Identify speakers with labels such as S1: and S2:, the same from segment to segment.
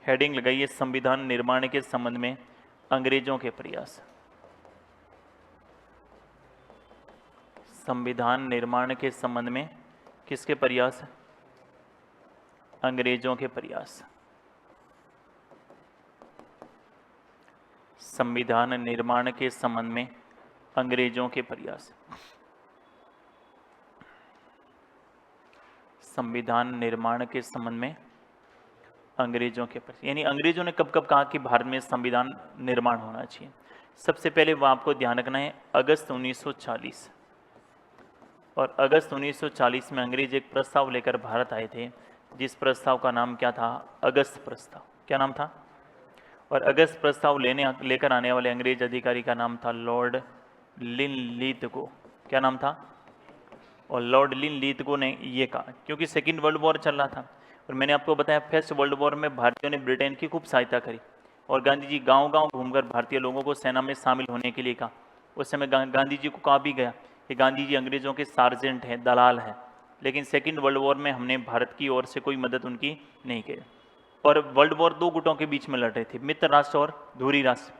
S1: Heading लगाइए संविधान निर्माण के संबंध में अंग्रेजों के प्रयास। संविधान निर्माण के संबंध में किसके प्रयास? अंग्रेजों के प्रयास। संविधान निर्माण के संबंध में अंग्रेजों के प्रयास। संविधान निर्माण के संबंध में अंग्रेजों के प्रयास, यानी अंग्रेजों ने कब कब कहा कि भारत में संविधान निर्माण होना चाहिए? सबसे पहले वो आपको ध्यान रखना है अगस्त 1940। और अगस्त 1940 में अंग्रेज एक प्रस्ताव लेकर भारत आए थे, जिस प्रस्ताव का नाम क्या था? अगस्त प्रस्ताव। क्या नाम था? और अगस्त प्रस्ताव लेकर आने वाले अंग्रेज अधिकारी का नाम था लॉर्ड लिनलिथगो। क्या नाम था? और लॉर्ड लिनलिथगो ने ये कहा, क्योंकि सेकेंड वर्ल्ड वॉर चल रहा था और मैंने आपको बताया फर्स्ट वर्ल्ड वॉर में भारतीयों ने ब्रिटेन की खूब सहायता करी और गांधी जी गांव-गांव घूमकर भारतीय लोगों को सेना में शामिल होने के लिए कहा। उस समय गांधी जी को कहा भी गया कि गांधी जी अंग्रेजों के सार्जेंट हैं, दलाल हैं, लेकिन सेकेंड वर्ल्ड वॉर में हमने भारत की ओर से कोई मदद उनकी नहीं की। और वर्ल्ड वॉर दो गुटों के बीच में लड़ रहे थे, मित्र राष्ट्र और धुरी राष्ट्र।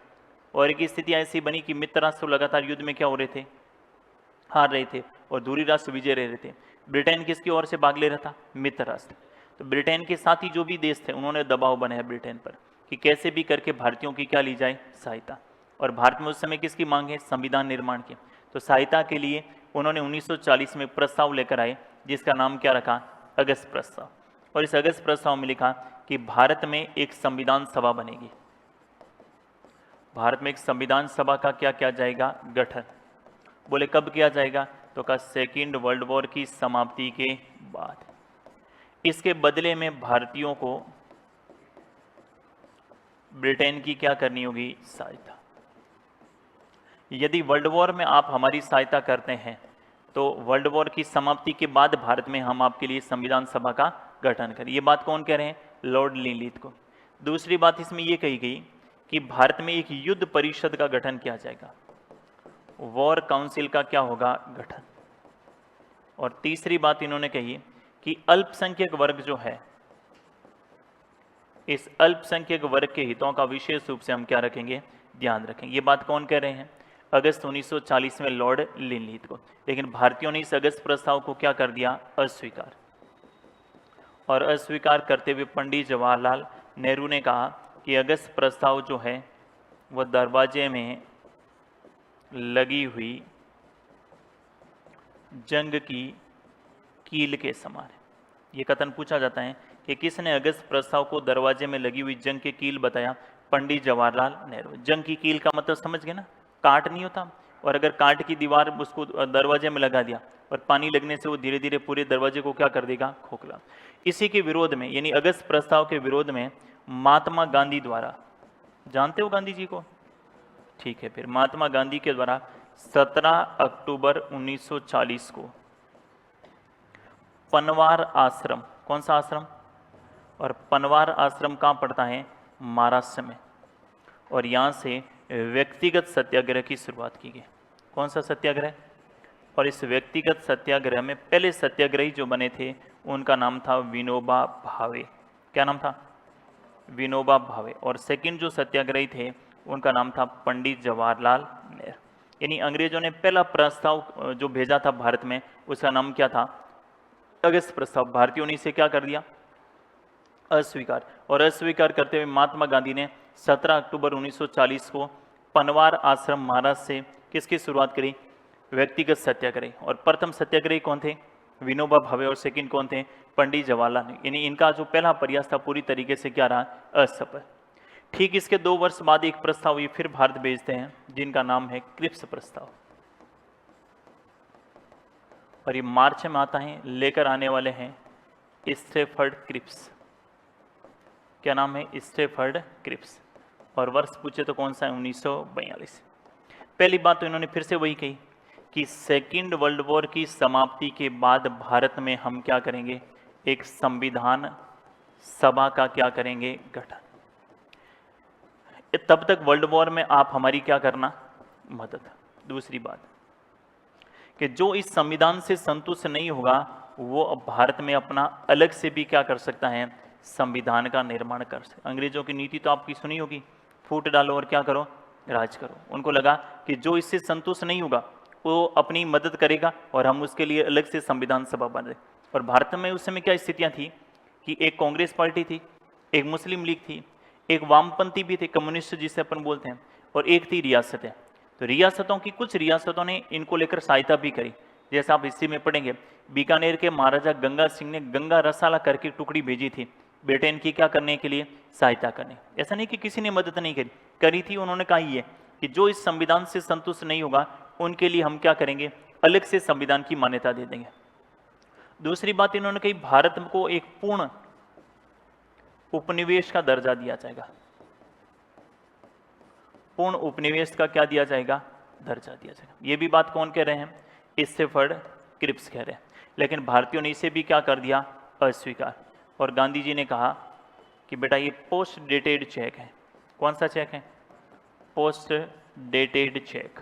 S1: और एक स्थिति ऐसी बनी कि मित्र राष्ट्र लगातार युद्ध में क्या हो रहे थे? हार रहे थे और धुरी राष्ट्र विजय रह रहे थे। ब्रिटेन किसकी ओर से भाग ले रहा था? मित्र राष्ट्र। तो ब्रिटेन के साथ ही जो भी देश थे उन्होंने दबाव बनाया ब्रिटेन पर कि कैसे भी करके भारतीयों की क्या ली जाए? सहायता। और भारत में उस समय किसकी मांग है? संविधान निर्माण की। तो सहायता के लिए उन्होंने 1940 में प्रस्ताव लेकर आए, जिसका नाम क्या रखा? अगस्त प्रस्ताव। और इस अगस्त प्रस्ताव में लिखा कि भारत में एक संविधान सभा बनेगी। भारत में एक संविधान सभा का क्या किया जाएगा? गठन। बोले कब किया जाएगा? तो कहा सेकेंड वर्ल्ड वॉर की समाप्ति के बाद। इसके बदले में भारतीयों को ब्रिटेन की क्या करनी होगी? सहायता। यदि वर्ल्ड वॉर में आप हमारी सहायता करते हैं तो वर्ल्ड वॉर की समाप्ति के बाद भारत में हम आपके लिए संविधान सभा का गठन करें। ये बात कौन कह रहे हैं? लॉर्ड लिनलिथ को। दूसरी बात इसमें यह कही गई कि भारत में एक युद्ध परिषद का गठन किया जाएगा, वॉर काउंसिल का क्या होगा? गठन। और तीसरी बात इन्होंने कही कि अल्पसंख्यक वर्ग जो है, इस अल्पसंख्यक वर्ग के हितों का विशेष रूप से हम क्या रखेंगे? ध्यान रखेंगे। ये बात कौन कह रहे हैं? अगस्त 1940 में लॉर्ड लिनलिथ को। लेकिन भारतीयों ने इस अगस्त प्रस्ताव को क्या कर दिया? अस्वीकार। और अस्वीकार करते हुए पंडित जवाहरलाल नेहरू ने कहा कि अगस्त प्रस्ताव जो है वह दरवाजे में लगी हुई जंग की कील के समान है। ये कथन पूछा जाता है कि किसने अगस्त प्रस्ताव को दरवाजे में लगी हुई जंग की कील बताया? पंडित जवाहरलाल नेहरू। जंग की कील का मतलब समझ गए ना? काट नहीं होता, और अगर काट की दीवार उसको दरवाजे में लगा दिया और पानी लगने से वो धीरे धीरे पूरे दरवाजे को क्या कर देगा? खोखला। इसी के विरोध में, यानी अगस्त प्रस्ताव के विरोध में महात्मा गांधी द्वारा, जानते हो गांधी जी को? ठीक है, फिर महात्मा गांधी के द्वारा 17 अक्टूबर 1940 को पनवार आश्रम, कौन सा आश्रम? और पनवार आश्रम कहाँ पड़ता है? महाराष्ट्र में। और यहाँ से व्यक्तिगत सत्याग्रह की शुरुआत की गई। कौन सा सत्याग्रह? और इस व्यक्तिगत सत्याग्रह में पहले सत्याग्रही जो बने थे उनका नाम था विनोबा भावे। क्या नाम था? विनोबा भावे। और सेकंड जो सत्याग्रही थे उनका नाम था पंडित जवाहरलाल नेहरू। यानी अंग्रेजों ने पहला प्रस्ताव जो भेजा था भारत में, उसका नाम क्या था? अगस्त प्रस्ताव। भारतीयों ने इसे क्या कर दिया? अस्वीकार। और अस्वीकार करते हुए महात्मा गांधी ने 17 अक्टूबर 1940 को पनवार आश्रम महाराष्ट्र से किसकी शुरुआत करी? व्यक्तिगत सत्याग्रह। और प्रथम सत्याग्रही कौन थे? विनोबा भावे। और सेकंड कौन थे? पंडित जवाहरलाल नेहरू। यानी इनका जो पहला प्रयास था पूरी तरीके से क्या रहा? असफल। ठीक इसके 2 वर्ष बाद एक प्रस्ताव ये फिर भारत भेजते हैं, जिनका नाम है क्रिप्स प्रस्ताव। और ये मार्च में आता है, लेकर आने वाले हैं स्टेफर्ड क्रिप्स। क्या नाम है? Stafford Cripps. और वर्ष पूछे तो कौन सा है? 1942। पहली बात तो इन्होंने फिर से वही कही कि सेकेंड वर्ल्ड वॉर की समाप्ति के बाद भारत में हम क्या करेंगे? एक संविधान सभा का क्या करेंगे? गठन। तब तक वर्ल्ड वॉर में आप हमारी क्या करना? मदद। दूसरी बात कि जो इस संविधान से संतुष्ट नहीं होगा वो अब भारत में अपना अलग से भी क्या कर सकता है? संविधान का निर्माण कर सके। अंग्रेजों की नीति तो आपकी सुनी होगी, फूट डालो और क्या करो, राज करो। उनको लगा कि जो इससे संतुष्ट नहीं होगा वो अपनी मदद करेगा और हम उसके लिए अलग से संविधान सभा बने। और भारत में उस समय क्या स्थितियां थी कि एक कांग्रेस पार्टी थी, एक मुस्लिम लीग थी, एक वामपंथी भी थे, कम्युनिस्ट जिसे अपन बोलते हैं, और एक थी रियासतें। तो रियासतों की कुछ रियासतों ने इनको लेकर सहायता भी करी। जैसे आप हिस्ट्री में पढ़ेंगे, बीकानेर के महाराजा गंगा सिंह ने गंगा रसाला करके टुकड़ी भेजी थी बेटे इनकी क्या करने के लिए, सहायता करने। ऐसा नहीं कि किसी ने मदद नहीं करी, करी थी। उन्होंने कहा ये कि जो इस संविधान से संतुष्ट नहीं होगा उनके लिए हम क्या करेंगे, अलग से संविधान की मान्यता दे देंगे। दूसरी बात इन्होंने कही, भारत को एक पूर्ण उपनिवेश का दर्जा दिया जाएगा। पूर्ण उपनिवेश का क्या दिया जाएगा, दर्जा दिया जाएगा। ये भी बात कौन कह रहे हैं, स्टेफर्ड क्रिप्स कह रहे हैं। लेकिन भारतीयों ने इसे भी क्या कर दिया, अस्वीकार। और गांधी जी ने कहा कि बेटा ये पोस्ट डेटेड चेक है। कौन सा चेक है, post dated cheque,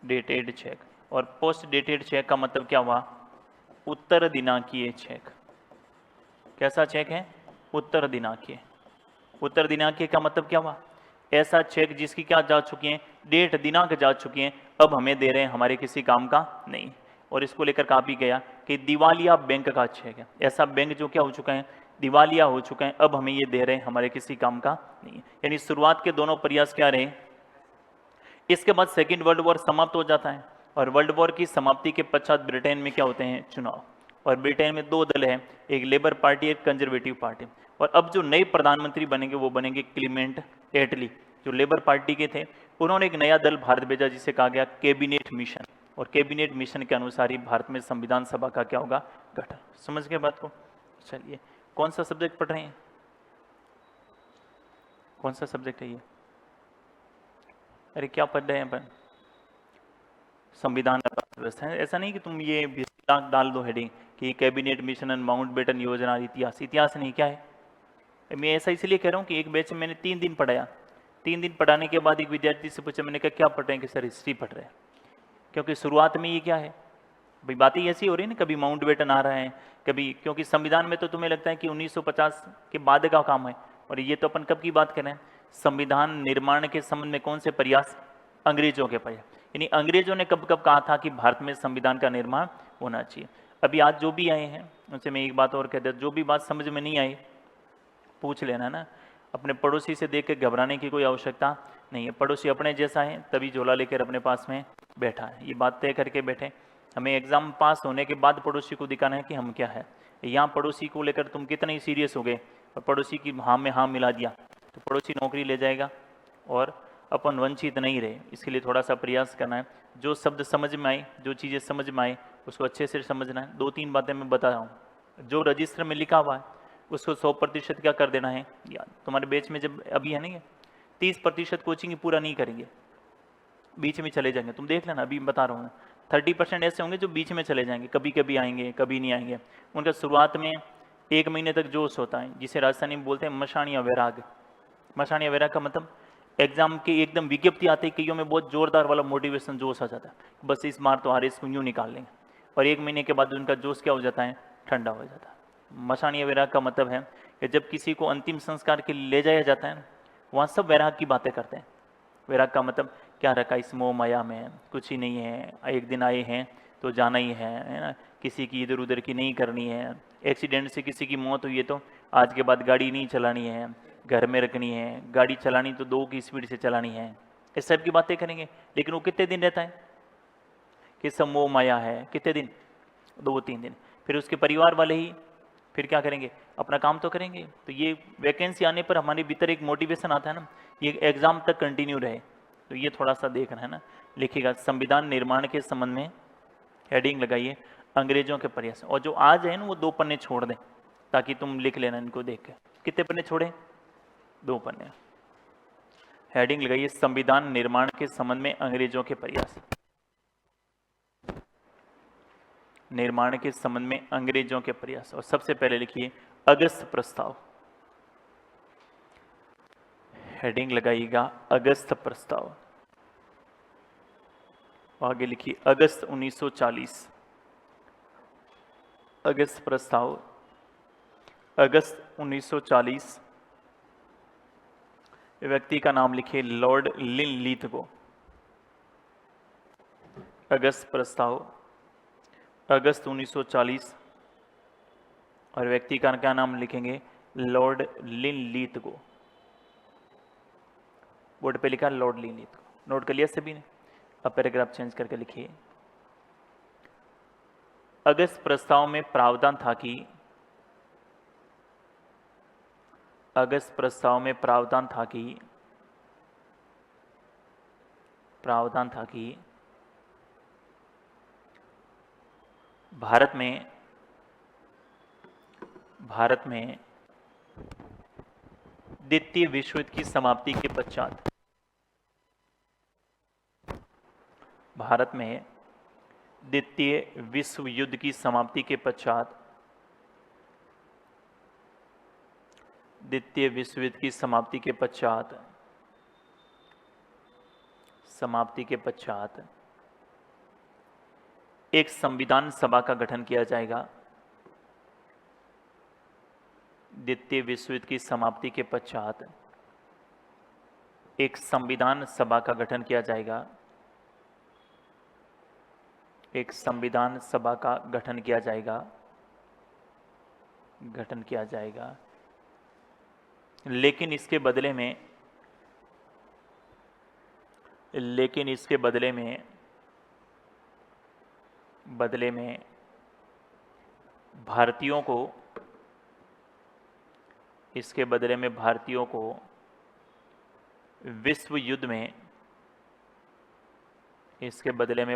S1: dated cheque. और पोस्ट डेटेड चेक का मतलब क्या हुआ, उत्तर दिनांकीय चेक। कैसा चेक है, उत्तर दिनांकीय। उत्तर दिनांकीय का मतलब क्या हुआ, ऐसा चेक जिसकी क्या जा चुकी है, डेट दिनांक जा चुकी है, अब हमें दे रहे हैं, हमारे किसी काम का नहीं। और इसको लेकर कहा भी गया कि दिवालिया बैंक का चेक है, ऐसा बैंक जो क्या हो चुका है, दिवालिया हो चुका है, अब हमें ये दे रहे हैं, हमारे किसी काम का नहीं। यानी शुरुआत के दोनों प्रयास क्या रहे। इसके बाद सेकेंड वर्ल्ड वॉर समाप्त हो जाता है और वर्ल्ड वॉर की समाप्ति के पश्चात ब्रिटेन में क्या होते हैं, चुनाव। और ब्रिटेन में दो दल हैं, एक लेबर पार्टी, एक कंजर्वेटिव पार्टी। और अब जो नए प्रधानमंत्री बनेंगे वो बनेंगे क्लीमेंट एटली, जो लेबर पार्टी के थे। उन्होंने एक नया दल भारत भेजा जिसे कहा गया कैबिनेट मिशन। और कैबिनेट मिशन के अनुसार ही भारत में संविधान सभा का क्या होगा, गठन। समझ गए बात को। चलिए, कौन सा सब्जेक्ट पढ़ रहे हैं, कौन सा सब्जेक्ट है ये, अरे क्या पढ़ रहे हैं अपन, संविधान व्यवस्था है। ऐसा नहीं कि तुम ये डाल दो हेडिंग कि कैबिनेट मिशन एंड माउंटबेटन योजना, इतिहास। इतिहास नहीं, क्या है। मैं ऐसा इसलिए कह रहा हूँ कि एक बैच में मैंने 3 दिन पढ़ाया। 3 दिन पढ़ाने के बाद एक विद्यार्थी से पूछा, मैंने कहा क्या पढ़ रहे हैं, कि सर हिस्ट्री पढ़ रहे हैं। क्योंकि शुरुआत में ये क्या है भाई, बातें ऐसी हो रही है ना, कभी माउंटबेटन आ रहा है, कभी, क्योंकि संविधान में तो तुम्हें लगता है कि 1950 के बाद का काम है, और ये तो अपन कब की बात कर रहे हैं, संविधान निर्माण के संबंध में कौन से प्रयास, अंग्रेजों के प्रयास। यानी अंग्रेजों ने कब कब कहा था कि भारत में संविधान का निर्माण होना चाहिए। अभी आज जो भी आए हैं उनसे मैं एक बात और कह देता, जो भी बात समझ में नहीं आई पूछ लेना ना। अपने पड़ोसी से देख के घबराने की कोई आवश्यकता नहीं है। पड़ोसी अपने जैसा है तभी झोला लेकर अपने पास में बैठा है, ये बात तय करके बैठे। हमें एग्जाम पास होने के बाद पड़ोसी को दिखाना है कि हम क्या है। यहाँ पड़ोसी को लेकर तुम कितने ही सीरियस हो गए और पड़ोसी की हाँ में हाँ मिला दिया तो पड़ोसी नौकरी ले जाएगा और अपन वंचित नहीं रहे। इसके लिए थोड़ा सा प्रयास करना है, जो शब्द समझ में आए, जो चीज़ें समझ में आए उसको अच्छे से समझना है। 2-3 बातें मैं बता रहा हूँ, जो रजिस्टर में लिखा हुआ है उसको 100% क्या कर देना है याद। तुम्हारे बैच में जब अभी है नहीं 30% कोचिंग पूरा नहीं करेंगे, बीच में चले जाएंगे। तुम देख लेना, अभी बता रहा हूँ 30% ऐसे होंगे जो बीच में चले जाएंगे, कभी कभी आएंगे कभी नहीं आएंगे। उनका शुरुआत में 1 महीने तक जोश होता है, जिसे राजस्थानी में बोलते हैं मशानिया वैराग। मशानिया वैराग का मतलब एग्जाम की एकदम विज्ञप्ति आते ही कईयों में बहुत जोरदार वाला मोटिवेशन जोश आ जाता है, बस इस बार तो इसको यूँ निकाल लेंगे। और 1 महीने के बाद उनका जोश क्या हो जाता है, ठंडा हो जाता है। मशानिया वैराग का मतलब है कि जब किसी को अंतिम संस्कार के लिए ले जाया जाता है वहाँ सब वैराग की बातें करते हैं। वैराग का मतलब क्या रखा इस मोह माया में, कुछ ही नहीं है, एक दिन आए हैं तो जाना ही है ना, किसी की इधर उधर की नहीं करनी है। एक्सीडेंट से किसी की मौत हुई है तो आज के बाद गाड़ी नहीं चलानी है, घर में रखनी है, गाड़ी चलानी तो 2 की स्पीड से चलानी है, इस सब की बातें करेंगे। लेकिन वो कितने दिन रहता है कि सब मोह माया है, कितने दिन, 2-3 दिन। फिर उसके परिवार वाले ही फिर क्या करेंगे, अपना काम तो करेंगे। तो ये वैकेंसी आने पर हमारे भीतर एक मोटिवेशन आता है ना, ये एग्जाम तक कंटिन्यू रहे। तो ये थोड़ा सा देखना है ना। लिखिएगा संविधान निर्माण के संबंध में हेडिंग लगाइए अंग्रेजों के प्रयास। और जो आज है ना वो 2 पन्ने छोड़ दें ताकि तुम लिख लेना इनको देख के। कितने पन्ने छोड़े, 2 पन्ने। हेडिंग लगाइए संविधान निर्माण के संबंध में अंग्रेजों के प्रयास। निर्माण के संबंध में अंग्रेजों के प्रयास। और सबसे पहले लिखिए अगस्त प्रस्ताव। हेडिंग लगाइएगा अगस्त प्रस्ताव। आगे लिखिए अगस्त 1940। अगस्त प्रस्ताव अगस्त 1940 व्यक्ति का नाम लिखिए लॉर्ड लिनलीथगो। अगस्त प्रस्ताव अगस्त 1940 और व्यक्ति का क्या नाम लिखेंगे, लॉर्ड लिनलीथगो। बोर्ड पे लिखा लॉर्ड लिनलीथगो, नोट कर लिया सभी ने। अब पैराग्राफ चेंज करके लिखिए। अगस्त प्रस्ताव में प्रावधान था कि अगस्त प्रस्ताव में प्रावधान था कि भारत में द्वितीय विश्व युद्ध की समाप्ति के पश्चात भारत में द्वितीय विश्व युद्ध की समाप्ति के पश्चात द्वितीय विश्व युद्ध की समाप्ति के पश्चात एक संविधान सभा का गठन किया जाएगा। द्वितीय विश्व युद्ध की समाप्ति के पश्चात एक संविधान सभा का गठन किया जाएगा। एक संविधान सभा का गठन किया जाएगा। लेकिन इसके बदले में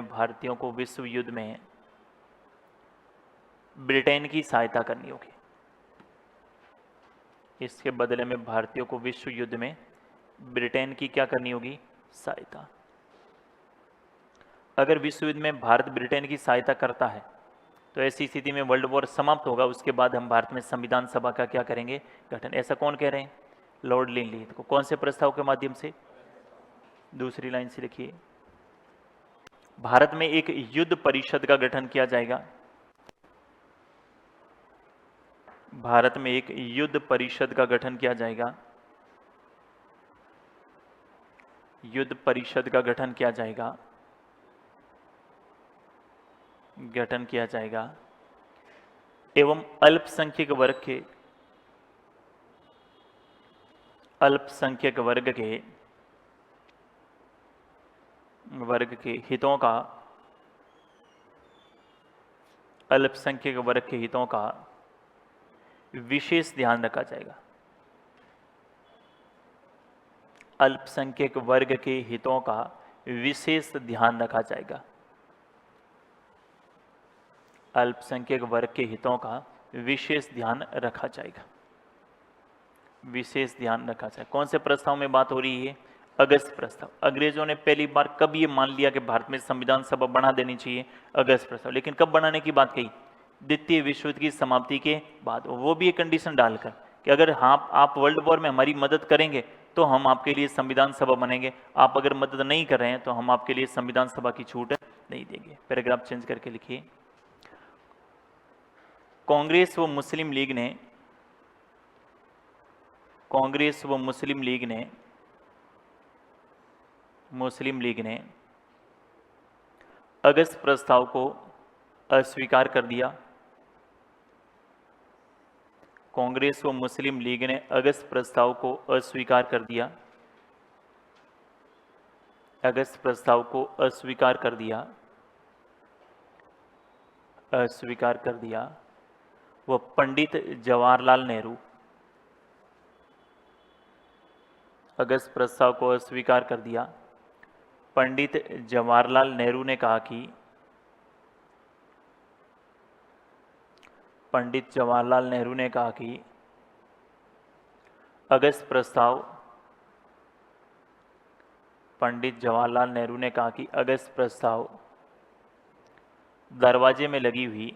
S1: भारतीयों को विश्व युद्ध में ब्रिटेन की सहायता करनी होगी। इसके बदले में भारतीयों को विश्व युद्ध में ब्रिटेन की क्या करनी होगी, सहायता। अगर विश्व युद्ध में भारत ब्रिटेन की सहायता करता है तो ऐसी स्थिति में वर्ल्ड वॉर समाप्त होगा। उसके बाद हम भारत में संविधान सभा का क्या करेंगे, गठन। ऐसा कौन कह रहे हैं, लॉर्ड लिनलीथ को। कौन से प्रस्ताव के माध्यम से, दूसरी लाइन से लिखिए। भारत में एक युद्ध परिषद का गठन किया जाएगा। भारत में एक युद्ध परिषद का गठन किया जाएगा। युद्ध परिषद का गठन किया जाएगा एवं अल्पसंख्यक वर्ग के हितों का विशेष ध्यान रखा जाएगा। अल्पसंख्यक वर्ग के हितों का विशेष ध्यान रखा जाएगा। अल्पसंख्यक वर्ग के हितों का विशेष ध्यान रखा जाएगा। कौन से प्रस्ताव में बात हो रही है, अगस्त प्रस्ताव। अंग्रेजों ने पहली बार कब ये मान लिया कि भारत में संविधान सभा बना देनी चाहिए, अगस्त प्रस्ताव। लेकिन कब बनाने की बात कही, द्वितीय विश्व युद्ध की समाप्ति के बाद। वो भी एक कंडीशन डालकर कि अगर आप वर्ल्ड वॉर में हमारी मदद करेंगे तो हम आपके लिए संविधान सभा बनेंगे, आप अगर मदद नहीं कर रहे हैं तो हम आपके लिए संविधान सभा की छूट नहीं देंगे। पैराग्राफ चेंज करके लिखिए। कांग्रेस व मुस्लिम लीग ने अगस्त प्रस्ताव को अस्वीकार कर दिया। कांग्रेस व मुस्लिम लीग ने अगस्त प्रस्ताव को अस्वीकार कर दिया। वह पंडित जवाहरलाल नेहरू अगस्त प्रस्ताव को अस्वीकार कर दिया। पंडित जवाहरलाल नेहरू ने कहा कि अगस्त प्रस्ताव दरवाजे में लगी हुई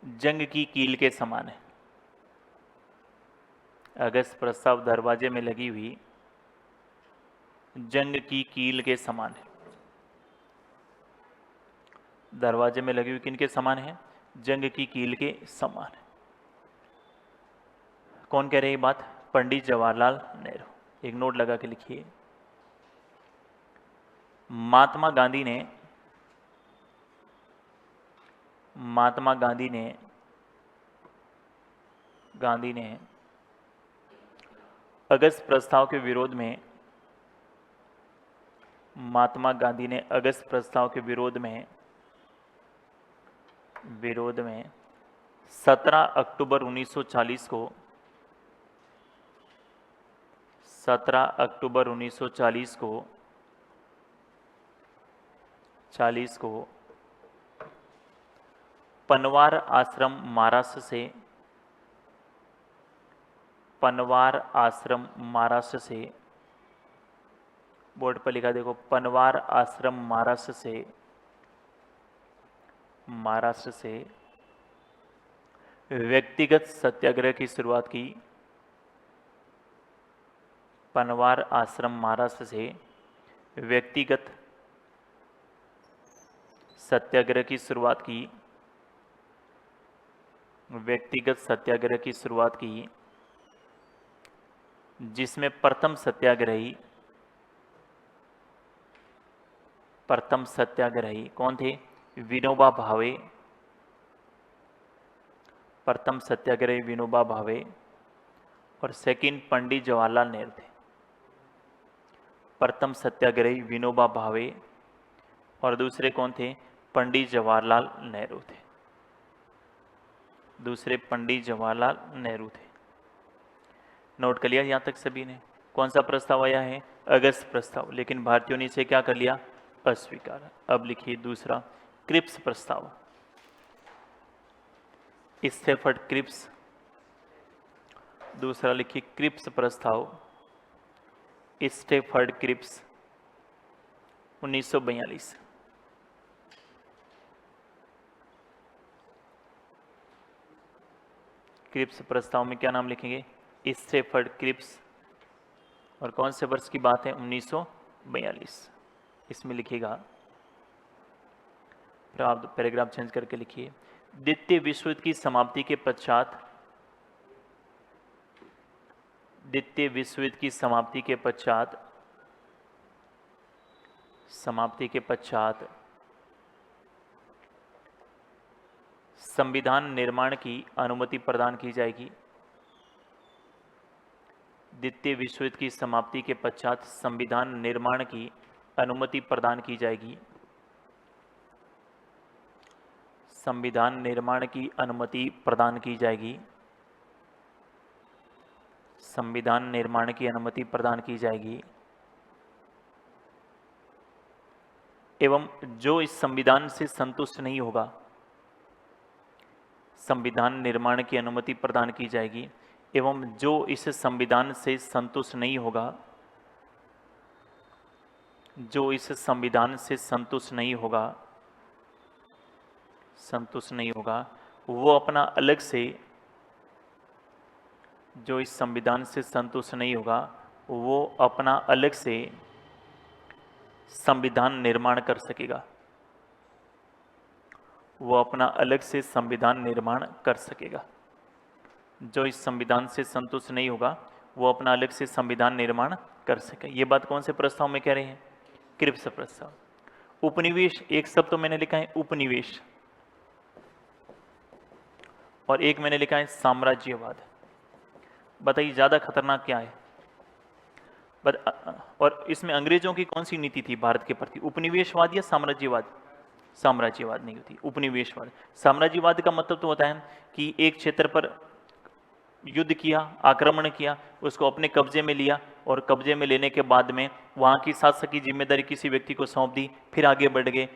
S1: जंग की कील के समान है। अगस्त प्रस्ताव दरवाजे में लगी हुई जंग की कील के समान है। दरवाजे में लगी हुई किन के समान है? जंग की कील के समान है। कौन कह रहे हैं ये बात? पंडित जवाहरलाल नेहरू। एक नोट लगा के लिखिए। महात्मा गांधी ने अगस्त प्रस्ताव के विरोध में, महात्मा गांधी ने अगस्त प्रस्ताव के विरोध में 17 अक्टूबर 1940 को 17 अक्टूबर 1940 को पनवार आश्रम महाराष्ट्र से बोर्ड पर लिखा देखो, पनवार आश्रम महाराष्ट्र से व्यक्तिगत सत्याग्रह की शुरुआत की। पनवार आश्रम महाराष्ट्र से व्यक्तिगत सत्याग्रह की शुरुआत की, जिसमें प्रथम सत्याग्रही कौन थे? विनोबा भावे। प्रथम सत्याग्रही विनोबा भावे और सेकंड पंडित जवाहरलाल नेहरू थे। प्रथम सत्याग्रही विनोबा भावे और दूसरे कौन थे? पंडित जवाहरलाल नेहरू थे। नोट कर लिया यहाँ तक सभी ने? कौन सा प्रस्ताव आया है? अगस्त प्रस्ताव। लेकिन भारतीयों ने इसे क्या कर लिया? अस्वीकार। अब लिखिए दूसरा, क्रिप्स प्रस्ताव। Stafford Cripps. दूसरा लिखिए क्रिप्स प्रस्ताव, स्टेफर्ड क्रिप्स 1942। क्रिप्स प्रस्ताव में क्या नाम लिखेंगे? Stafford Cripps. और कौन से वर्ष की बात है? 1942। इसमें लिखिएगा, आप पैराग्राफ चेंज करके लिखिए। द्वितीय विश्व युद्ध की समाप्ति के पश्चात संविधान निर्माण की अनुमति प्रदान की जाएगी। द्वितीय विश्व युद्ध की समाप्ति के पश्चात संविधान निर्माण की अनुमति प्रदान की जाएगी। संविधान निर्माण की अनुमति प्रदान की जाएगी। संविधान निर्माण की अनुमति प्रदान की जाएगी एवं जो इस संविधान से संतुष्ट नहीं होगा, संविधान निर्माण की अनुमति प्रदान की जाएगी एवं जो इस संविधान से संतुष्ट नहीं होगा, जो इस संविधान से संतुष्ट नहीं होगा, वो अपना अलग से, जो इस संविधान से संतुष्ट नहीं होगा वो अपना अलग से संविधान निर्माण कर सकेगा। वो अपना अलग से संविधान निर्माण कर सकेगा। जो इस संविधान से संतुष्ट नहीं होगा वो अपना अलग से संविधान निर्माण कर सके। ये बात कौन से प्रस्ताव में कह रहे हैं? क्रिप्स प्रस्ताव। उपनिवेश, एक शब्द तो मैंने लिखा है उपनिवेश और एक मैंने लिखा है साम्राज्यवाद। बताइए ज्यादा खतरनाक क्या है? और इसमें अंग्रेजों की कौन सी नीति थी भारत के प्रति? उपनिवेशवाद या साम्राज्यवाद? साम्राज्यवाद नहीं होती, उपनिवेशवाद। साम्राज्यवाद का मतलब तो होता है कि एक क्षेत्र पर युद्ध किया, आक्रमण किया, उसको अपने कब्जे में लिया और कब्जे में लेने के बाद में वहां की शासन की जिम्मेदारी किसी व्यक्ति को सौंप दी, फिर आगे बढ़ गए,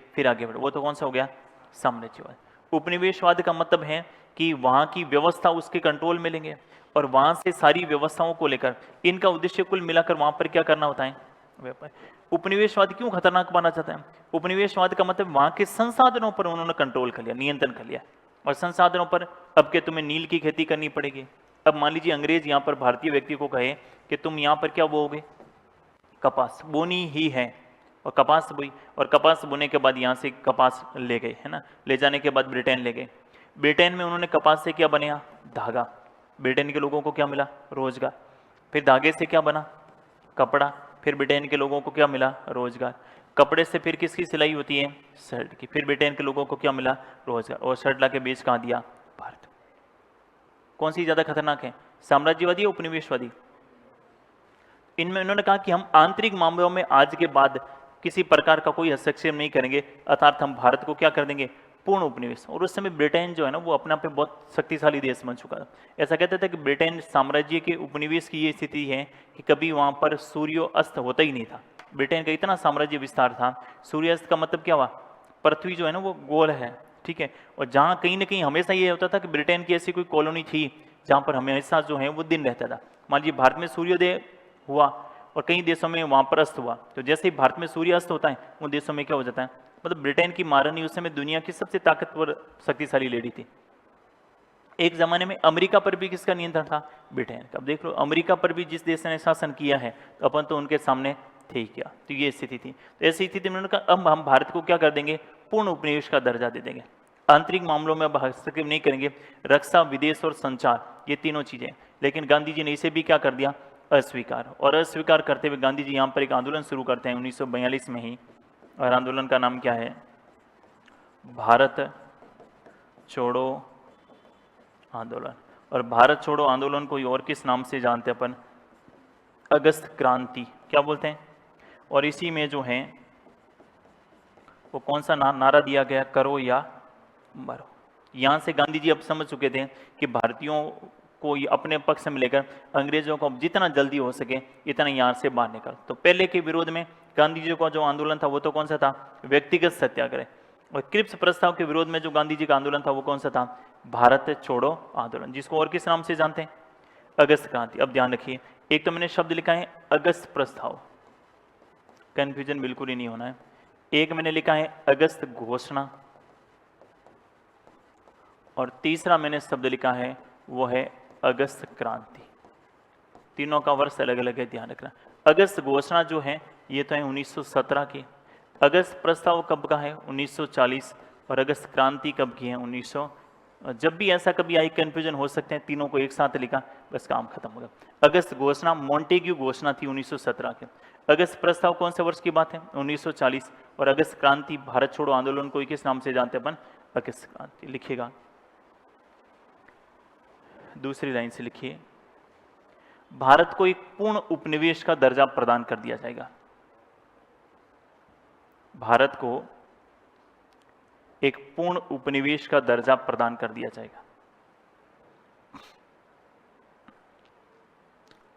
S1: वो तो कौन सा हो गया? साम्राज्यवाद। उपनिवेशवाद का मतलब है कि वहां की व्यवस्था उसके कंट्रोल में लेंगे और वहां से सारी व्यवस्थाओं को लेकर, इनका उद्देश्य कुल मिलाकर वहां पर क्या करना होता है? व्यापार। उपनिवेशवाद क्यों खतरनाक माना जाता है? उपनिवेशवाद का मतलब वहां के संसाधनों पर उन्होंने कंट्रोल कर लिया, नियंत्रण कर लिया। और संसाधनों पर अब के तुम्हें नील की खेती करनी पड़ेगी। अब मान लीजिए अंग्रेज यहाँ पर भारतीय व्यक्ति को कहे कि तुम यहाँ पर क्या बोओगे? कपास बोनी ही है, और कपास बोई, और कपास बोने के बाद यहाँ से कपास ले गए, है ना, ले जाने के बाद ब्रिटेन ले गए। ब्रिटेन में उन्होंने कपास से क्या बनाया, धागा। ब्रिटेन के लोगों को क्या मिला, रोजगार। फिर धागे से क्या बना, कपड़ा। फिर ब्रिटेन के लोगों को क्या मिला, रोजगार। कपड़े से फिर किसकी सिलाई होती है, शर्ट की। फिर ब्रिटेन के लोगों को क्या मिला, रोजगार। और शर्ट ला के बेच कहाँ दिया, भारत। कौन सी ज्यादा खतरनाक है, साम्राज्यवादी या उपनिवेशवादी? इनमें उन्होंने कहा कि हम आंतरिक मामलों में आज के बाद किसी प्रकार का कोई हस्तक्षेप नहीं करेंगे, अर्थात हम भारत को क्या कर देंगे, पूर्ण उपनिवेश। और उस समय ब्रिटेन जो है ना वो अपने आप पे बहुत शक्तिशाली देश बन चुका था। ऐसा कहते थे कि ब्रिटेन साम्राज्य के उपनिवेश की ये स्थिति है कि कभी वहां पर सूर्य अस्त होता ही नहीं था। ब्रिटेन का इतना साम्राज्य विस्तार था, सूर्यास्त का मतलब क्या हुआ, पृथ्वी जो है ना वो गोल है, ठीक है। और जहाँ कहीं ना कहीं हमेशा ये होता था कि ब्रिटेन की ऐसी कोई कॉलोनी थी जहाँ पर हमेशा जो है वो दिन रहता था। मान लीजिए भारत में सूर्योदय हुआ और कई देशों में वहां पर अस्त हुआ, तो जैसे ही भारत में सूर्य अस्त होता है उन देशों में क्या हो जाता है, मतलब ब्रिटेन की महारानी उस समय दुनिया की सबसे ताकतवर शक्तिशाली लेडी थी। एक जमाने में अमेरिका पर भी किसका नियंत्रण था, ब्रिटेन का। अब देख लो अमेरिका पर भी जिस देश ने शासन किया है तो अपन तो उनके सामने थे ही क्या। तो ये स्थिति थी। तो ऐसी स्थिति में उन्होंने कहा अब हम भारत को क्या कर देंगे, पूर्ण उपनिवेश का दर्जा दे देंगे, आंतरिक मामलों में अब हस्तक्षेप नहीं करेंगे, रक्षा, विदेश और संचार, ये तीनों चीजें। लेकिन गांधी जी ने इसे भी क्या कर दिया, अस्वीकार। और अस्वीकार करते हुए गांधी जी यहाँ पर एक आंदोलन शुरू करते हैं 1942 में ही, और आंदोलन का नाम क्या है, भारत छोड़ो आंदोलन। और भारत छोड़ो आंदोलन को और किस नाम से जानते हैं अपन, अगस्त क्रांति, क्या बोलते हैं। और इसी में जो है वो कौन सा नारा दिया गया, करो या मरो। यहां से गांधी जी अब समझ चुके थे कि भारतीयों को अपने पक्ष में लेकर अंग्रेजों को जितना जल्दी हो सके इतना यहाँ से बाहर निकल। तो पहले के विरोध में गांधी जी का जो आंदोलन था वो तो कौन सा था, व्यक्तिगत सत्याग्रह। और क्रिप्स प्रस्ताव के विरोध में जो गांधी जी का आंदोलन था वो कौन सा था, भारत छोड़ो आंदोलन, जिसको और किस नाम से जानते हैं, अगस्त क्रांति। अब ध्यान रखिए, एक तो मैंने शब्द लिखा है अगस्त प्रस्ताव, कंफ्यूजन बिल्कुल ही नहीं होना है। एक मैंने लिखा है अगस्त घोषणा, और तीसरा मैंने शब्द लिखा है वो है अगस्त क्रांति। तीनों का वर्ष अलग अलग है, ध्यान रखना। अगस्त घोषणा जो है ये तो है 1917 की, अगस्त प्रस्ताव कब का है 1940, और अगस्त क्रांति कब की है 1900। जब भी ऐसा कभी आई कंफ्यूजन हो सकते हैं, तीनों को एक साथ लिखा बस काम खत्म होगा। अगस्त घोषणा मॉन्टेग्यू घोषणा थी 1917 के, अगस्त प्रस्ताव कौन से वर्ष की बात है 1940, और अगस्त क्रांति भारत छोड़ो आंदोलन को किस नाम से जानते हैं अपन, अगस्त क्रांति। लिखिएगा, दूसरी लाइन से लिखिए, भारत को एक पूर्ण उपनिवेश का दर्जा प्रदान कर दिया जाएगा। भारत को एक पूर्ण उपनिवेश का दर्जा प्रदान कर दिया जाएगा।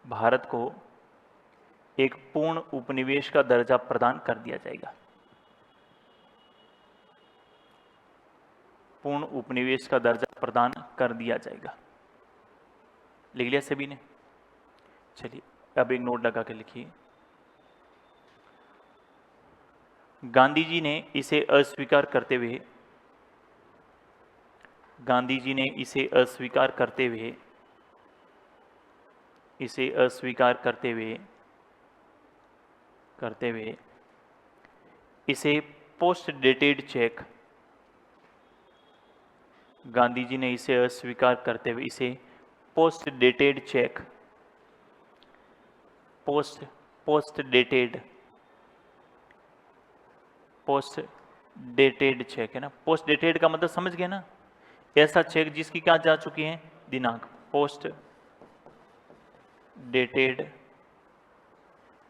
S1: भारत को एक पूर्ण उपनिवेश का दर्जा प्रदान कर दिया जाएगा। पूर्ण उपनिवेश का दर्जा प्रदान कर दिया जाएगा। लिख लिया सभी ने? चलिए अब एक नोट लगा के लिखिए, गांधी जी ने इसे अस्वीकार करते हुए, गांधी जी ने इसे अस्वीकार करते हुए, इसे अस्वीकार करते हुए इसे post dated cheque, Gandhi ji ने इसे अस्वीकार करते हुए इसे post dated cheque, post dated cheque है ना, पोस्ट डेटेड का मतलब समझ गए ना, ऐसा चेक जिसकी क्या जा चुकी है दिनांक, पोस्ट डेटेड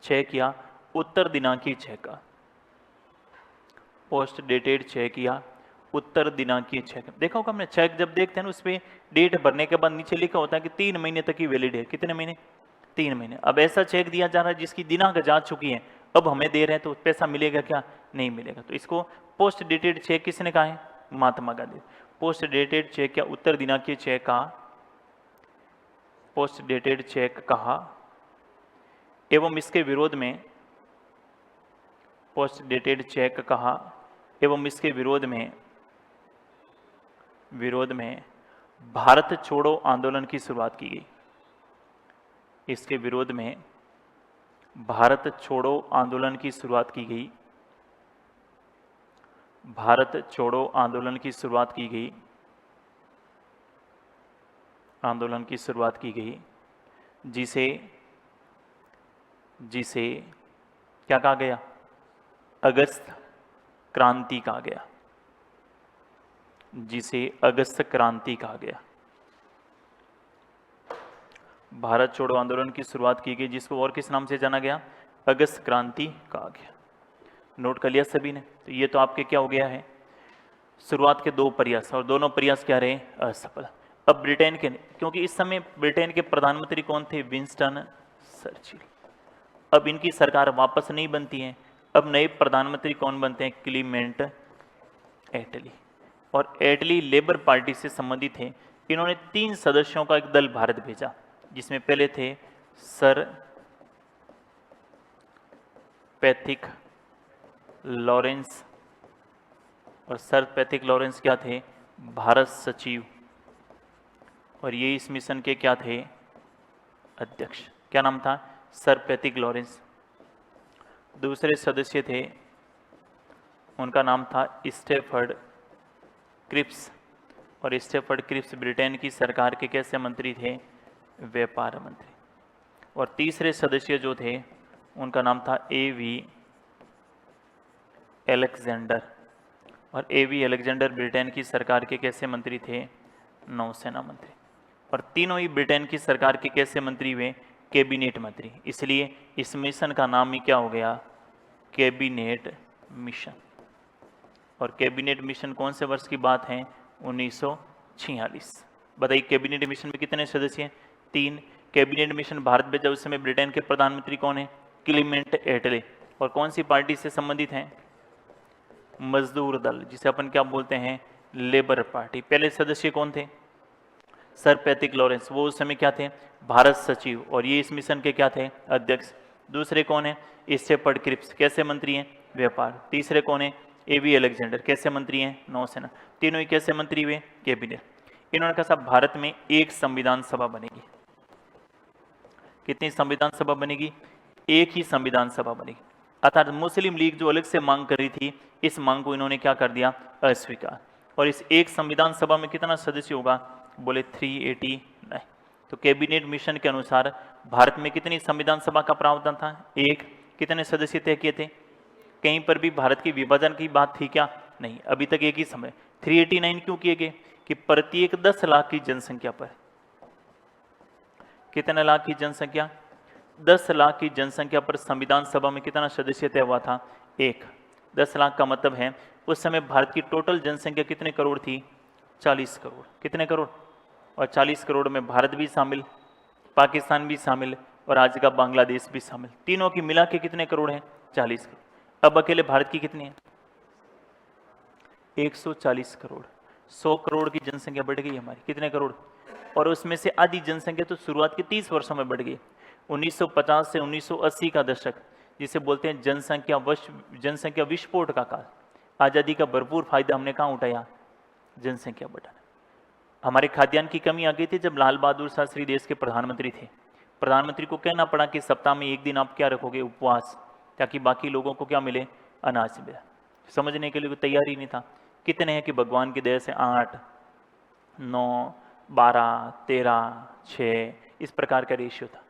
S1: चेक या उत्तर दिनांकी चेक का, पोस्ट डेटेड चेक या उत्तर दिनांकीय चेक। देखा होगा हमने, चेक जब देखते हैं ना उसमें डेट भरने के बाद नीचे लिखा होता है कि 3 महीने तक ही वैलिड है। कितने महीने? 3 महीने। अब ऐसा चेक दिया जा रहा है जिसकी दिनांक जा चुकी है, अब हमें दे रहे हैं तो पैसा मिलेगा क्या? नहीं मिलेगा। तो इसको पोस्ट डेटेड चेक किसने कहा है? Mahatma Gandhi. Post dated cheque या उत्तर दिनांकीय चेक का पोस्ट डेटेड चेक कहा, एवं इसके विरोध में पोस्ट डेटेड चेक कहा एवं इसके विरोध में भारत छोड़ो आंदोलन की शुरुआत की गई। इसके विरोध में भारत छोड़ो आंदोलन की शुरुआत की गई भारत छोड़ो आंदोलन की शुरुआत की गई, जिसे क्या कहा गया? अगस्त क्रांति कहा गया, जिसे अगस्त क्रांति कहा गया। भारत छोड़ो आंदोलन की शुरुआत की गई, जिसको और किस नाम से जाना गया? अगस्त क्रांति कहा गया। नोट कर लिया सभी ने? तो ये तो आपके क्या हो गया है, शुरुआत के 2 प्रयास, और दोनों प्रयास क्या रहे? असफल। अब ब्रिटेन के, क्योंकि इस समय ब्रिटेन के प्रधानमंत्री कौन थे? Winston Churchill. अब इनकी सरकार वापस नहीं बनती है। अब नए प्रधानमंत्री कौन बनते हैं? क्लीमेंट एटली। और एटली लेबर पार्टी से संबंधित है। इन्होंने 3 सदस्यों का एक दल भारत भेजा, जिसमें पहले थे सर पैथिक लॉरेंस, और सर पैथिक लॉरेंस क्या थे? भारत सचिव, और ये इस मिशन के क्या थे? अध्यक्ष। क्या नाम था? Sir Pethick Lawrence. दूसरे सदस्य थे, उनका नाम था स्टेफर्ड क्रिप्स, और स्टेफर्ड क्रिप्स ब्रिटेन की सरकार के कैसे मंत्री थे? व्यापार मंत्री। और तीसरे सदस्य जो थे, उनका नाम था A.V. अलेक्जेंडर, और A.V. अलेक्जेंडर ब्रिटेन की सरकार के कैसे मंत्री थे? नौसेना मंत्री। और तीनों ही ब्रिटेन की सरकार के कैसे मंत्री हुए? कैबिनेट मंत्री। इसलिए इस मिशन का नाम ही क्या हो गया? Cabinet mission. और कैबिनेट मिशन कौन से वर्ष की बात है? 1946। बताइए कैबिनेट मिशन में कितने सदस्य हैं? 3। कैबिनेट मिशन भारत भेजा, उस समय ब्रिटेन के प्रधानमंत्री कौन है? क्लीमेंट एटले। और कौन सी पार्टी से संबंधित हैं? मजदूर दल, जिसे अपन क्या बोलते हैं? Labour party. पहले सदस्य कौन थे? सर पैथिक लॉरेंस, वो उस समय क्या थे? भारत सचिव, और ये इस मिशन के क्या थे? अध्यक्ष। दूसरे कौन है? स्टेफर्ड क्रिप्स, कैसे मंत्री हैं? व्यापार। तीसरे कौन है? A.V. अलेक्जेंडर, कैसे मंत्री हैं? नौसेना। तीनों ही कैसे मंत्री हुए? कैबिनेट। इन्होंने कहा साहब भारत में एक संविधान सभा बनेगी। कितनी संविधान सभा बनेगी? एक ही संविधान सभा बनेगी। अर्थात मुस्लिम लीग जो अलग से मांग कर रही थी, इस मांग को इन्होंने क्या कर दिया? अस्वीकार। और इस एक संविधान सभा में कितना सदस्य होगा? बोले 389। तो कैबिनेट मिशन के अनुसार भारत में कितनी संविधान सभा का प्रावधान था? एक। कितने सदस्य तय किए थे? कहीं पर भी भारत के विभाजन की बात थी क्या? नहीं, अभी तक एक ही समय। 389 क्यों किए गए? कि प्रत्येक 10 लाख की जनसंख्या पर, कितने लाख की जनसंख्या? 10 लाख की जनसंख्या पर संविधान सभा में कितना सदस्य तय हुआ था? 1। 10 लाख का मतलब है उस समय भारत की टोटल जनसंख्या कितने करोड़ थी? 40 करोड़। कितने करोड़? और 40 करोड़ में भारत भी शामिल, पाकिस्तान भी शामिल, और आज का बांग्लादेश भी शामिल। तीनों की मिला के कितने करोड़ हैं? 40 करोड़। अब अकेले भारत की कितनी है? 140 करोड़। 100 करोड़ की जनसंख्या बढ़ गई हमारी। कितने करोड़? और उसमें से आधी जनसंख्या तो शुरुआत के 30 वर्षों में बढ़ गई। 1950 से 1980 का दशक, जिसे बोलते हैं जनसंख्या विस्फोट का काल। आज़ादी का भरपूर फायदा हमने कहाँ उठाया? जनसंख्या बढ़ाना। हमारे खाद्यान्न की कमी आ गई थी जब लाल बहादुर शास्त्री देश के प्रधानमंत्री थे। प्रधानमंत्री को कहना पड़ा कि सप्ताह में एक दिन आप क्या रखोगे? उपवास, ताकि बाकी लोगों को क्या मिले? अनाज मिले। समझने के लिए कोई तैयार ही नहीं था। कितने हैं कि भगवान की दया से 8, 9, 12, 13, 6 इस प्रकार का रेशियो था।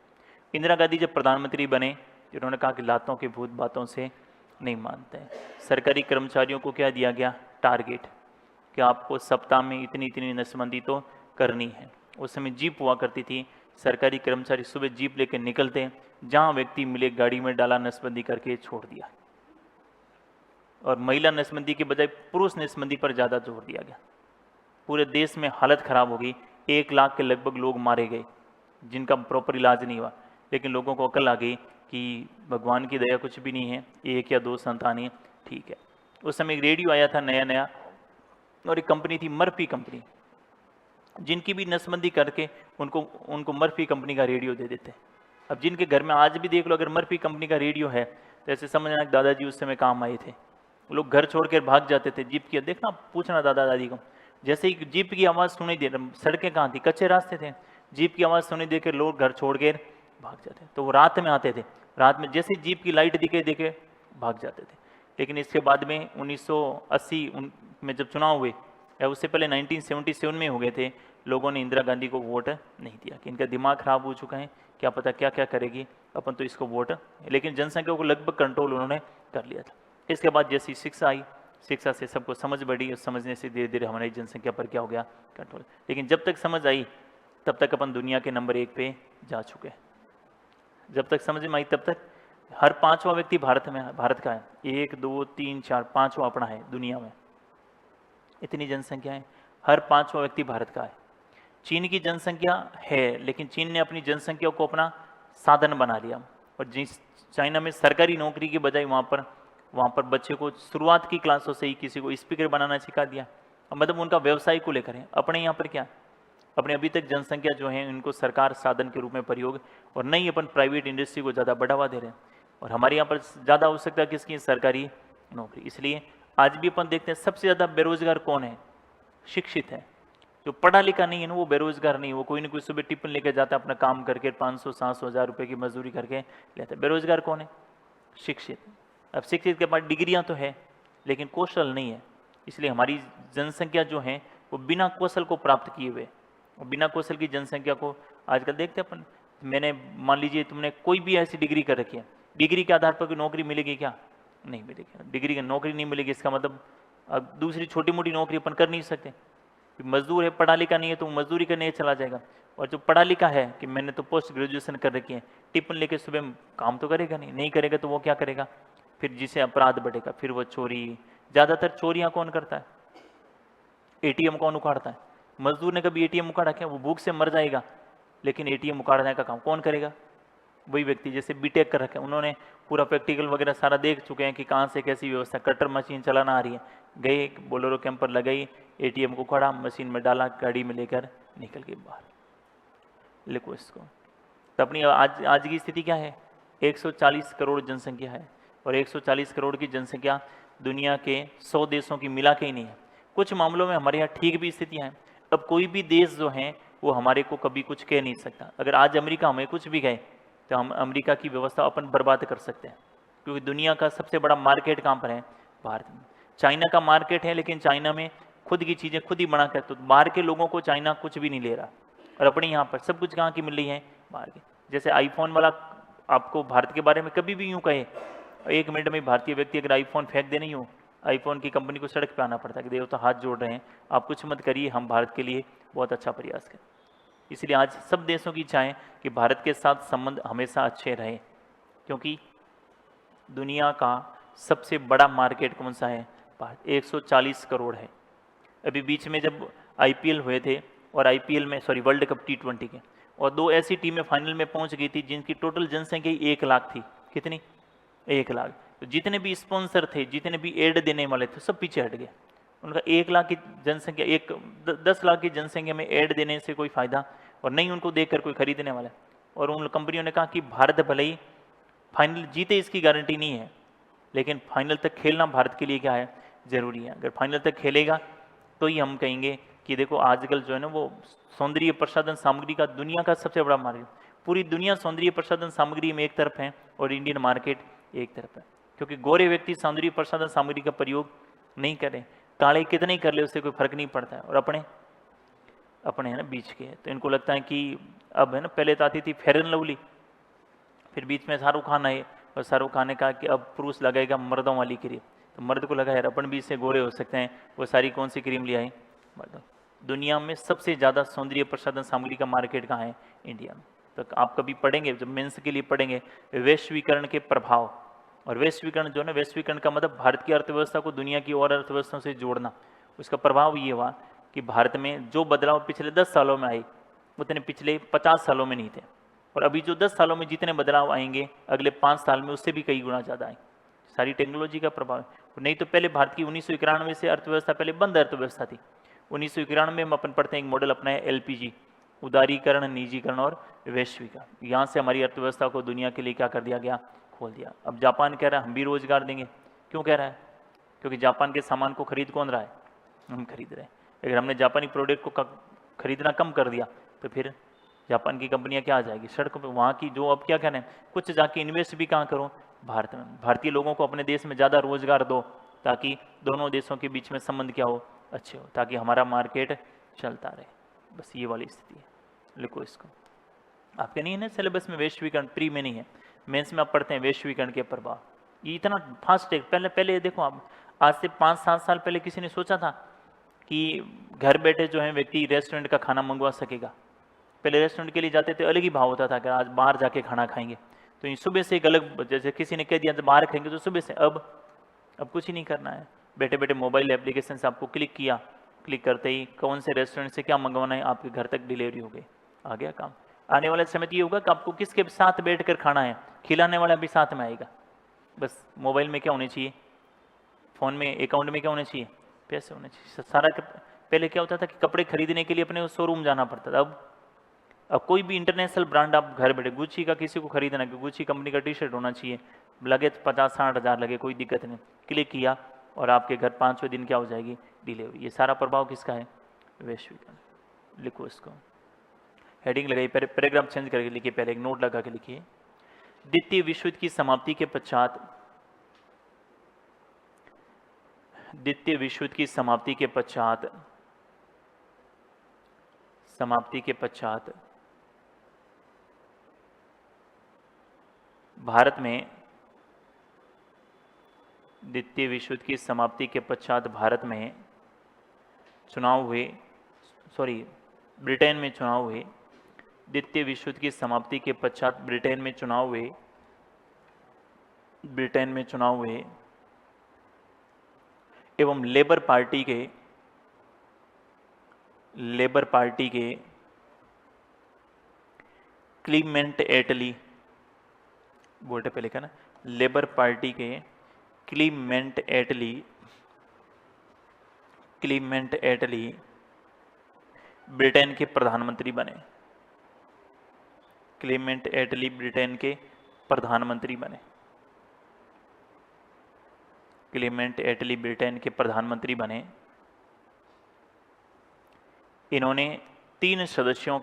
S1: इंदिरा गांधी जब प्रधानमंत्री बने, उन्होंने कहा कि लातों के भूत बातों से नहीं मानते हैं। सरकारी कर्मचारियों को क्या दिया गया? टारगेट, कि आपको सप्ताह में इतनी इतनी नसबंदी तो करनी है। उस समय जीप हुआ करती थी। सरकारी कर्मचारी सुबह जीप लेकर निकलते, जहां व्यक्ति मिले गाड़ी में डाला, नसबंदी करके छोड़ दिया। और महिला नसबंदी के बजाय पुरुष नसबंदी पर ज़्यादा जोर दिया गया। पूरे देश में हालत खराब हो गई। 1 लाख के लगभग लोग मारे गए, जिनका प्रॉपर इलाज नहीं हुआ। लेकिन लोगों को अकल आ गई कि भगवान की दया कुछ भी नहीं है, 1 या 2 संतान ही ठीक है। उस समय एक रेडियो आया था नया नया, और एक कंपनी थी मर्फी कंपनी, जिनकी भी नसबंदी करके उनको मर्फी कंपनी का रेडियो दे देते। अब जिनके घर में आज भी देख लो, अगर मर्फी कंपनी का रेडियो है तो ऐसे समझना कि दादाजी उस समय काम आए थे। लोग घर छोड़ कर भाग जाते थे। जीप की देखना, पूछना दादा दादी को, जैसे ही जीप की आवाज़ सुनी दे, सड़कें कहाँ थी? कच्चे रास्ते थे। जीप की आवाज़ सुनी दे के लोग घर छोड़ कर भाग जाते। तो वो रात में आते थे। रात में जैसे जीप की लाइट दिखे देखे भाग जाते थे। लेकिन इसके बाद में 1980 में जब चुनाव हुए, या उससे पहले 1977 में हो गए थे, लोगों ने इंदिरा गांधी को वोट नहीं दिया कि इनका दिमाग खराब हो चुका है, क्या पता क्या क्या करेगी, अपन तो इसको वोट। लेकिन जनसंख्या को लगभग कंट्रोल उन्होंने कर लिया था। इसके बाद जैसी शिक्षा आई, शिक्षा से सबको समझ बढ़ी, और समझने से धीरे धीरे हमारी जनसंख्या पर क्या हो गया, कंट्रोल। लेकिन जब तक समझ आई तब तक अपन दुनिया के नंबर 1 पे जा चुके हैं। जब तक समझ में आई तब तक हर 5वां व्यक्ति भारत का है, 1 2 3 4 5वां अपना है दुनिया में, इतनी जनसंख्या है, हर 5वां व्यक्ति भारत का है। चीन की जनसंख्या है, लेकिन चीन ने अपनी जनसंख्या को अपना साधन बना लिया, और जिस चाइना में सरकारी नौकरी की बजाय वहाँ पर बच्चे को शुरुआत की क्लासों से ही किसी को स्पीकर बनाना सिखा दिया, मतलब उनका व्यवसाय को लेकर है। अपने यहाँ पर क्या, अपने अभी तक जनसंख्या जो है इनको सरकार साधन के रूप में प्रयोग, और नहीं अपन प्राइवेट इंडस्ट्री को ज़्यादा बढ़ावा दे रहे हैं, और हमारे यहाँ पर ज़्यादा आवश्यकता किसकी, सरकारी नौकरी। इसलिए आज भी अपन देखते हैं सबसे ज़्यादा बेरोजगार कौन है, शिक्षित है। जो पढ़ा लिखा नहीं है ना वो बेरोजगार नहीं, वो कोई ना कोई सुबह टिफिन लेकर जाता है, अपना काम करके 500-700 हज़ार रुपये की मजदूरी करके लेता है। बेरोजगार कौन है, शिक्षित। अब शिक्षित के पास डिग्रियां तो है लेकिन कौशल नहीं है, इसलिए हमारी जनसंख्या जो है वो बिना कौशल को प्राप्त किए हुए, और बिना कौशल की जनसंख्या को आजकल देखते हैं अपन। मैंने मान लीजिए तुमने कोई भी ऐसी डिग्री कर रखी है, डिग्री के आधार पर कोई नौकरी मिलेगी क्या, नहीं मिलेगी। डिग्री की नौकरी नहीं मिलेगी, इसका मतलब अब दूसरी छोटी मोटी नौकरी अपन कर नहीं सकते। मजदूर है, पढ़ा लिखा नहीं है तो मजदूरी करने चला जाएगा, और जो पढ़ा लिखा है कि मैंने तो पोस्ट ग्रेजुएशन कर रखी है, टिफिन लेके सुबह काम तो करेगा नहीं करेगा तो वो क्या करेगा, फिर जिसे अपराध बढ़ेगा, फिर वो चोरी। ज़्यादातर चोरियां कौन करता है, एटीएम कौन उखाड़ता है, मजदूर ने कभी एटीएम उखाड़ा क्या, वो भूख से मर जाएगा, लेकिन एटीएम उखाड़ने का काम कौन करेगा, वही व्यक्ति। जैसे बीटेक कर रखे हैं उन्होंने, पूरा प्रैक्टिकल वगैरह सारा देख चुके हैं कि कहाँ से कैसी व्यवस्था, कटर मशीन चलाना आ रही है, गए बोलेरो कैंपर लगाई, एटीएम को खड़ा, मशीन में डाला, गाड़ी में लेकर निकल गए बाहर। लिखो इसको। तो अपनी आज की स्थिति क्या है, 140 करोड़ जनसंख्या है, और 140 करोड़ की जनसंख्या दुनिया के 100 देशों की मिला के ही नहीं है। कुछ मामलों में हमारे यहाँ ठीक भी स्थितियाँ हैं। अब कोई भी देश जो है वो हमारे को कभी कुछ कह नहीं सकता। अगर आज अमेरिका हमें कुछ भी कहे तो हम अमेरिका की व्यवस्था अपन बर्बाद कर सकते हैं, क्योंकि दुनिया का सबसे बड़ा मार्केट कहाँ पर है, भारत में। चाइना का मार्केट है, लेकिन चाइना में खुद की चीज़ें खुद ही बना कर, तो बाहर के लोगों को चाइना कुछ भी नहीं ले रहा, और अपने यहाँ पर सब कुछ कहाँ की मिल रही है, बाहर की। जैसे आईफोन वाला आपको भारत के बारे में कभी भी यूँ कहे, 1 मिनट में भारतीय व्यक्ति अगर आईफोन फेंक दे, नहीं हो, आईफोन की कंपनी को सड़क पे आना पड़ता है कि देखो तो हाथ जोड़ रहे हैं, आप कुछ मत करिए, हम भारत के लिए बहुत अच्छा प्रयास करें। इसलिए आज सब देशों की इच्छा है कि भारत के साथ संबंध हमेशा अच्छे रहे, क्योंकि दुनिया का सबसे बड़ा मार्केट कौन सा है, भारत। 140 करोड़ है। अभी बीच में जब आईपीएल हुए थे, और आईपीएल में वर्ल्ड कप T20 के, और 2 ऐसी टीमें फाइनल में पहुंच गई थी जिनकी टोटल जनसंख्या 1 लाख थी। कितनी, 1 लाख। तो जितने भी स्पॉन्सर थे, जितने भी एड देने वाले थे, सब पीछे हट गए। उनका 1 लाख की जनसंख्या, 10 लाख की जनसंख्या में ऐड देने से कोई फायदा, और नहीं उनको देखकर कोई खरीदने वाला। और उन कंपनियों ने कहा कि भारत भले ही फाइनल जीते, इसकी गारंटी नहीं है, लेकिन फाइनल तक खेलना भारत के लिए क्या है, जरूरी है। अगर फाइनल तक खेलेगा तो ही हम कहेंगे कि देखो आजकल जो है ना वो सौंदर्य प्रसाधन सामग्री का दुनिया का सबसे बड़ा मार्केट, पूरी दुनिया सौंदर्य प्रसाधन सामग्री में एक तरफ है और इंडियन मार्केट एक तरफ है। क्योंकि गोरे व्यक्ति सौंदर्य प्रसाधन सामग्री का प्रयोग नहीं करें, काले कितने ही कर ले उससे कोई फर्क नहीं पड़ता है। और अपने है ना बीच के, तो इनको लगता है कि अब है ना, पहले तो आती थी फेयर एंड लवली, फिर बीच में शाहरुख खान आए, और शाहरुख खान ने कहा कि अब पुरुष लगाएगा मर्दों वाली क्रीम, तो मर्द को लगा यार अपन भी इससे गोरे हो सकते हैं। वो सारी कौन सी क्रीम ले आई, मर्दों। दुनिया में सबसे ज़्यादा सौंदर्य प्रसाधन सामग्री का मार्केट कहाँ है, इंडिया में। तो आप कभी पढ़ेंगे, जब मेंस के लिए पढ़ेंगे, वैश्वीकरण के प्रभाव। और वैश्वीकरण जो है ना, वैश्वीकरण का मतलब भारत की अर्थव्यवस्था को दुनिया की और अर्थव्यवस्थाओं से जोड़ना। उसका प्रभाव ये हुआ कि भारत में जो बदलाव पिछले 10 सालों में आए उतने पिछले 50 सालों में नहीं थे, और अभी जो 10 सालों में जितने बदलाव आएंगे अगले 5 साल में उससे भी कई गुना ज़्यादा आए। सारी टेक्नोलॉजी का प्रभाव है। नहीं तो पहले भारत की 1991 से अर्थव्यवस्था पहले बंद अर्थव्यवस्था थी। 1991 में अपन पढ़ते हैं एक मॉडल अपना है LPG, उदारीकरण, निजीकरण और वैश्वीकरण। यहाँ से हमारी अर्थव्यवस्था को दुनिया के लिए क्या कर दिया गया, खोल दिया। अब जापान कह रहा है हम भी रोजगार देंगे। क्यों कह रहा है, क्योंकि जापान के सामान को खरीद कौन रहा है, हम खरीद रहे हैं। अगर हमने जापानी प्रोडक्ट को खरीदना कम कर दिया तो फिर जापान की कंपनियां क्या आ जाएगी सड़कों पे। वहाँ की जो अब क्या कहना है, कुछ जाके इन्वेस्ट भी कहाँ करो, भारत में। भारतीय लोगों को अपने देश में ज़्यादा रोजगार दो ताकि दोनों देशों के बीच में संबंध क्या हो, अच्छे हो, ताकि हमारा मार्केट चलता रहे। बस ये वाली स्थिति है, लिखो इसको। आपके नहीं है ना सिलेबस में वैश्वीकरण, प्री में नहीं है, मेंस में आप पढ़ते हैं वैश्वीकरण के प्रभाव। ये इतना फास्ट है। पहले देखो आप, आज से 5-7 साल पहले किसी ने सोचा था कि घर बैठे जो है व्यक्ति रेस्टोरेंट का खाना मंगवा सकेगा? पहले रेस्टोरेंट के लिए जाते थे, अलग ही भाव होता था कि आज बाहर जाके खाना खाएंगे, तो ये सुबह से एक अलग, जैसे किसी ने कह दिया तो बाहर खाएंगे तो सुबह से। अब कुछ ही नहीं करना है, बैठे बैठे मोबाइल एप्लीकेशन से आपको क्लिक किया, क्लिक करते ही कौन से रेस्टोरेंट से क्या मंगवाना है आपके घर तक डिलीवरी हो गई, आ गया काम। आने वाले समय ये होगा कि आपको किसके साथ बैठकर खाना है, खिलाने वाला भी साथ में आएगा। बस मोबाइल में क्या होने चाहिए, फ़ोन में, अकाउंट में क्या होने चाहिए, पैसे होने चाहिए सारा। पहले क्या होता था कि कपड़े खरीदने के लिए अपने शोरूम जाना पड़ता था। अब कोई भी इंटरनेशनल ब्रांड आप घर बैठे, गुच्ची का किसी को खरीदना है, गुच्ची कंपनी का टी शर्ट होना चाहिए, लगे तो 50-60 हज़ार लगे, कोई दिक्कत नहीं, क्लिक किया और आपके घर 5वें दिन क्या हो जाएगी, डिलीवरी। ये सारा प्रभाव किसका है, वैश्वीकरण। लिखो इसको, हेडिंग लगाई, पैराग्राफ चेंज करके लिखिए, पहले एक नोट लगा के लिखिए। द्वितीय विश्व युद्ध की समाप्ति के पश्चात, द्वितीय विश्व युद्ध की समाप्ति के पश्चात भारत में, द्वितीय विश्व युद्ध की समाप्ति के पश्चात भारत में चुनाव हुए, ब्रिटेन में चुनाव हुए। द्वितीय विश्व युद्ध की समाप्ति के पश्चात ब्रिटेन में चुनाव हुए एवं लेबर पार्टी के क्लीमेंट एटली, बोल्टे पे लिखा ना, लेबर पार्टी के क्लीमेंट एटली ब्रिटेन के प्रधानमंत्री बने। क्लीमेंट एटली ब्रिटेन के प्रधानमंत्री बने। क्लीमेंट एटली ब्रिटेन के प्रधानमंत्री बने। इन्होंने 3 सदस्यों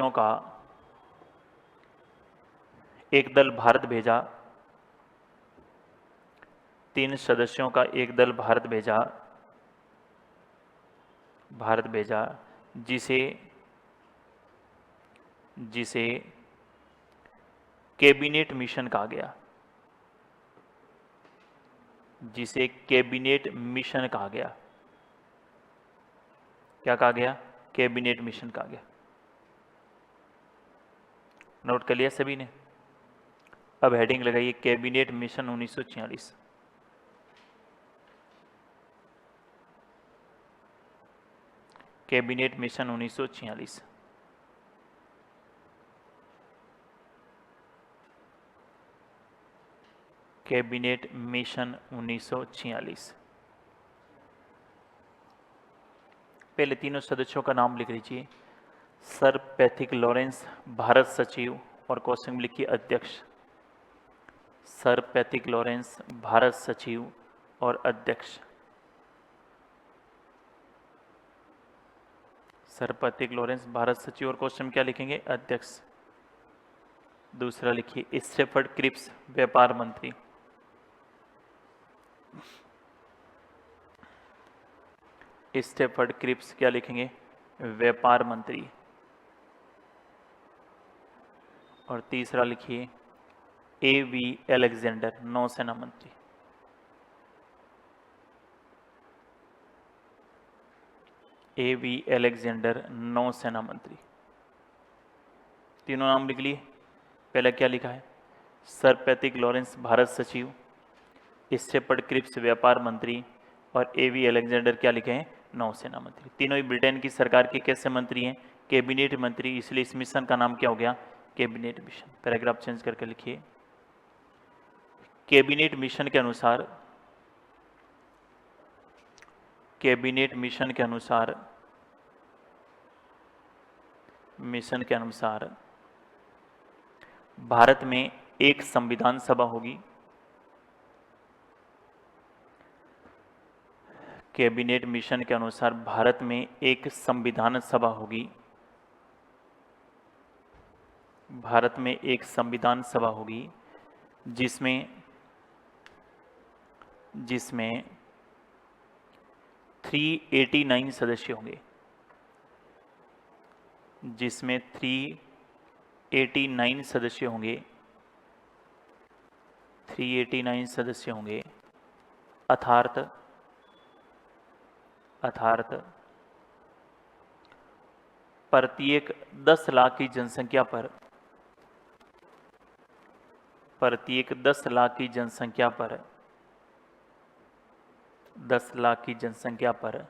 S1: का एक दल भारत भेजा। 3 सदस्यों का एक दल भारत भेजा, जिसे कैबिनेट मिशन कहा गया। क्या कहा गया, कैबिनेट मिशन कहा गया। नोट कर लिया सभी ने? अब हेडिंग लगाइए, cabinet mission 1946। Cabinet mission 1946। Cabinet mission 1946। पहले तीनों सदस्यों का नाम लिख लीजिए। सर पैथिक लॉरेंस, भारत सचिव, और क्वेश्चन में लिखिए अध्यक्ष। सर पैथिक लॉरेंस, भारत सचिव और अध्यक्ष। सर पैथिक लॉरेंस, भारत सचिव, और क्वेश्चन में क्या लिखेंगे, अध्यक्ष। दूसरा लिखिए स्टेफर्ड क्रिप्स, व्यापार मंत्री। स्टेफर्ड क्रिप्स क्या लिखेंगे, व्यापार मंत्री। और तीसरा लिखिए A.V. अलेक्जेंडर, नौसेना मंत्री। A.V. अलेक्जेंडर, नौसेना मंत्री। तीनों नाम लिख लिए। पहले क्या लिखा है, सर पैथिक लॉरेंस, भारत सचिव, स्टेफर्ड क्रिप्स, व्यापार मंत्री, और A.V. अलेक्जेंडर क्या लिखे हैं, नौसेना मंत्री। तीनों ही ब्रिटेन की सरकार के कैसे मंत्री हैं, कैबिनेट मंत्री, इसलिए इस मिशन का नाम क्या हो गया, कैबिनेट मिशन। पैराग्राफ चेंज करके लिखिए। कैबिनेट मिशन के अनुसार भारत में एक संविधान सभा होगी। कैबिनेट मिशन के अनुसार भारत में एक संविधान सभा होगी। भारत में एक संविधान सभा होगी जिसमें 389 सदस्य होंगे, जिसमें 389 सदस्य होंगे, 389 सदस्य होंगे, अर्थात प्रत्येक 10 लाख की जनसंख्या पर, प्रत्येक 10 लाख की जनसंख्या पर, 10 लाख की जनसंख्या पर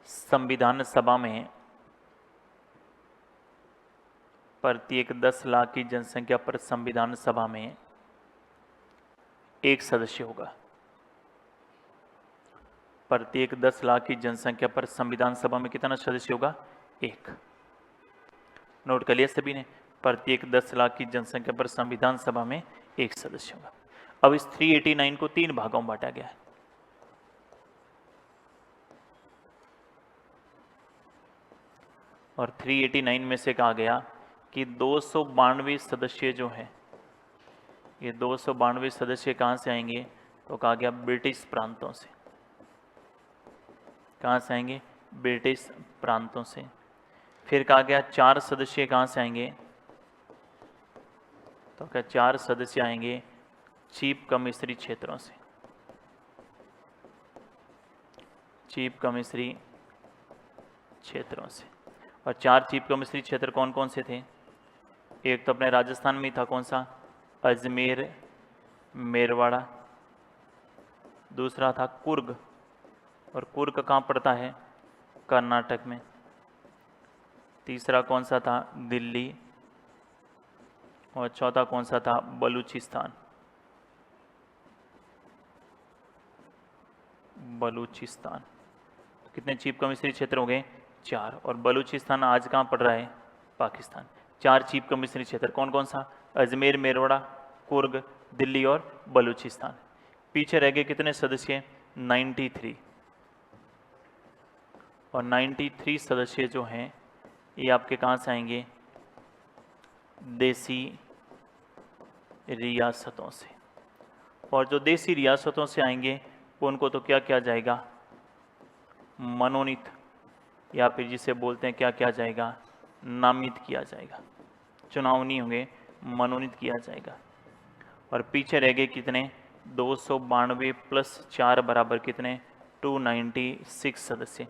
S1: संविधान सभा में, प्रत्येक 10 लाख की जनसंख्या पर संविधान सभा में एक सदस्य होगा। प्रत्येक 10 लाख की जनसंख्या पर संविधान सभा में कितना सदस्य होगा? एक। नोट कर लिया सभी ने? प्रत्येक 10 लाख की जनसंख्या पर संविधान सभा में एक सदस्य होगा। अब इस 389 को 3 भागों में बांटा गया है। और 389 में से कहा गया कि 292 सदस्य जो है, ये 292 सदस्य कहाँ से आएंगे? तो कहा गया ब्रिटिश प्रांतों से। कहाँ से आएंगे? ब्रिटिश प्रांतों से। फिर कहा गया 4 सदस्य कहाँ से आएंगे? तो क्या 4 सदस्य आएंगे चीफ कमिश्नरी क्षेत्रों से। चीफ कमिश्नरी क्षेत्रों से। और 4 चीफ कमिश्नरी क्षेत्र कौन कौन से थे? एक तो अपने राजस्थान में था, कौन सा? अजमेर मेरवाड़ा। दूसरा था कुर्ग, और कुर्ग कहाँ पड़ता है? कर्नाटक में। तीसरा कौन सा था? दिल्ली। और चौथा कौन सा था? बलूचिस्तान। बलूचिस्तान। कितने चीफ कमिश्नरी क्षेत्र हो गए? 4। और बलूचिस्तान आज कहाँ पड़ रहा है? पाकिस्तान। 4 चीफ कमिश्नरी क्षेत्र कौन कौन सा? अजमेर मेरवाड़ा, कुर्ग, दिल्ली और बलूचिस्तान। पीछे रह गए कितने सदस्य? 93। और 93 सदस्य जो हैं ये आपके कहाँ से आएंगे? देसी रियासतों से। और जो देसी रियासतों से आएंगे उनको तो क्या किया जाएगा? मनोनीत, या फिर जिसे बोलते हैं क्या किया जाएगा? नामित किया जाएगा। चुनाव नहीं होंगे, मनोनीत किया जाएगा। और पीछे रह गए कितने? 292 प्लस 4 बराबर कितने? 296 सदस्य।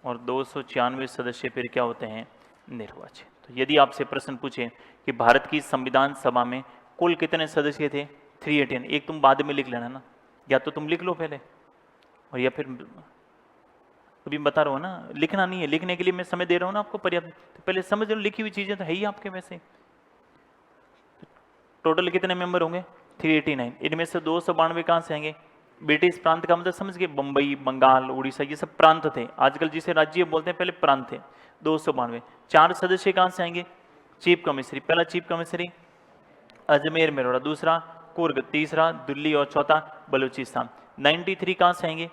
S1: और 296 सदस्य फिर क्या होते हैं? निर्वाचित। तो यदि आपसे प्रश्न पूछे कि भारत की संविधान सभा में कुल कितने सदस्य थे? 318। एक तुम बाद में लिख लेना ना, या तो तुम लिख लो पहले, और या फिर अभी बता रहा हूँ ना, लिखना नहीं है। लिखने के लिए मैं समय दे रहा हूँ ना आपको पर्याप्त। तो पहले समझ लो, लिखी हुई चीजें तो है ही आपके। वैसे टोटल कितने मेंबर होंगे? 389। इनमें से 292 कहाँ से आएंगे? ब्रिटिश प्रांत का मतलब समझ गए? बंबई, बंगाल, उड़ीसा, ये सब प्रांत थे। आजकल जिसे राज्य बोलते हैं, पहले प्रांत थे। 292। 4 सदस्य कहाँ से आएंगे? चीफ कमिश्नरी। पहला चीफ कमिश्नरी अजमेर मेरवाड़ा, दूसरा कुर्ग, तीसरा दिल्ली और चौथा बलूचिस्तान। 93 कहाँ से आएंगे?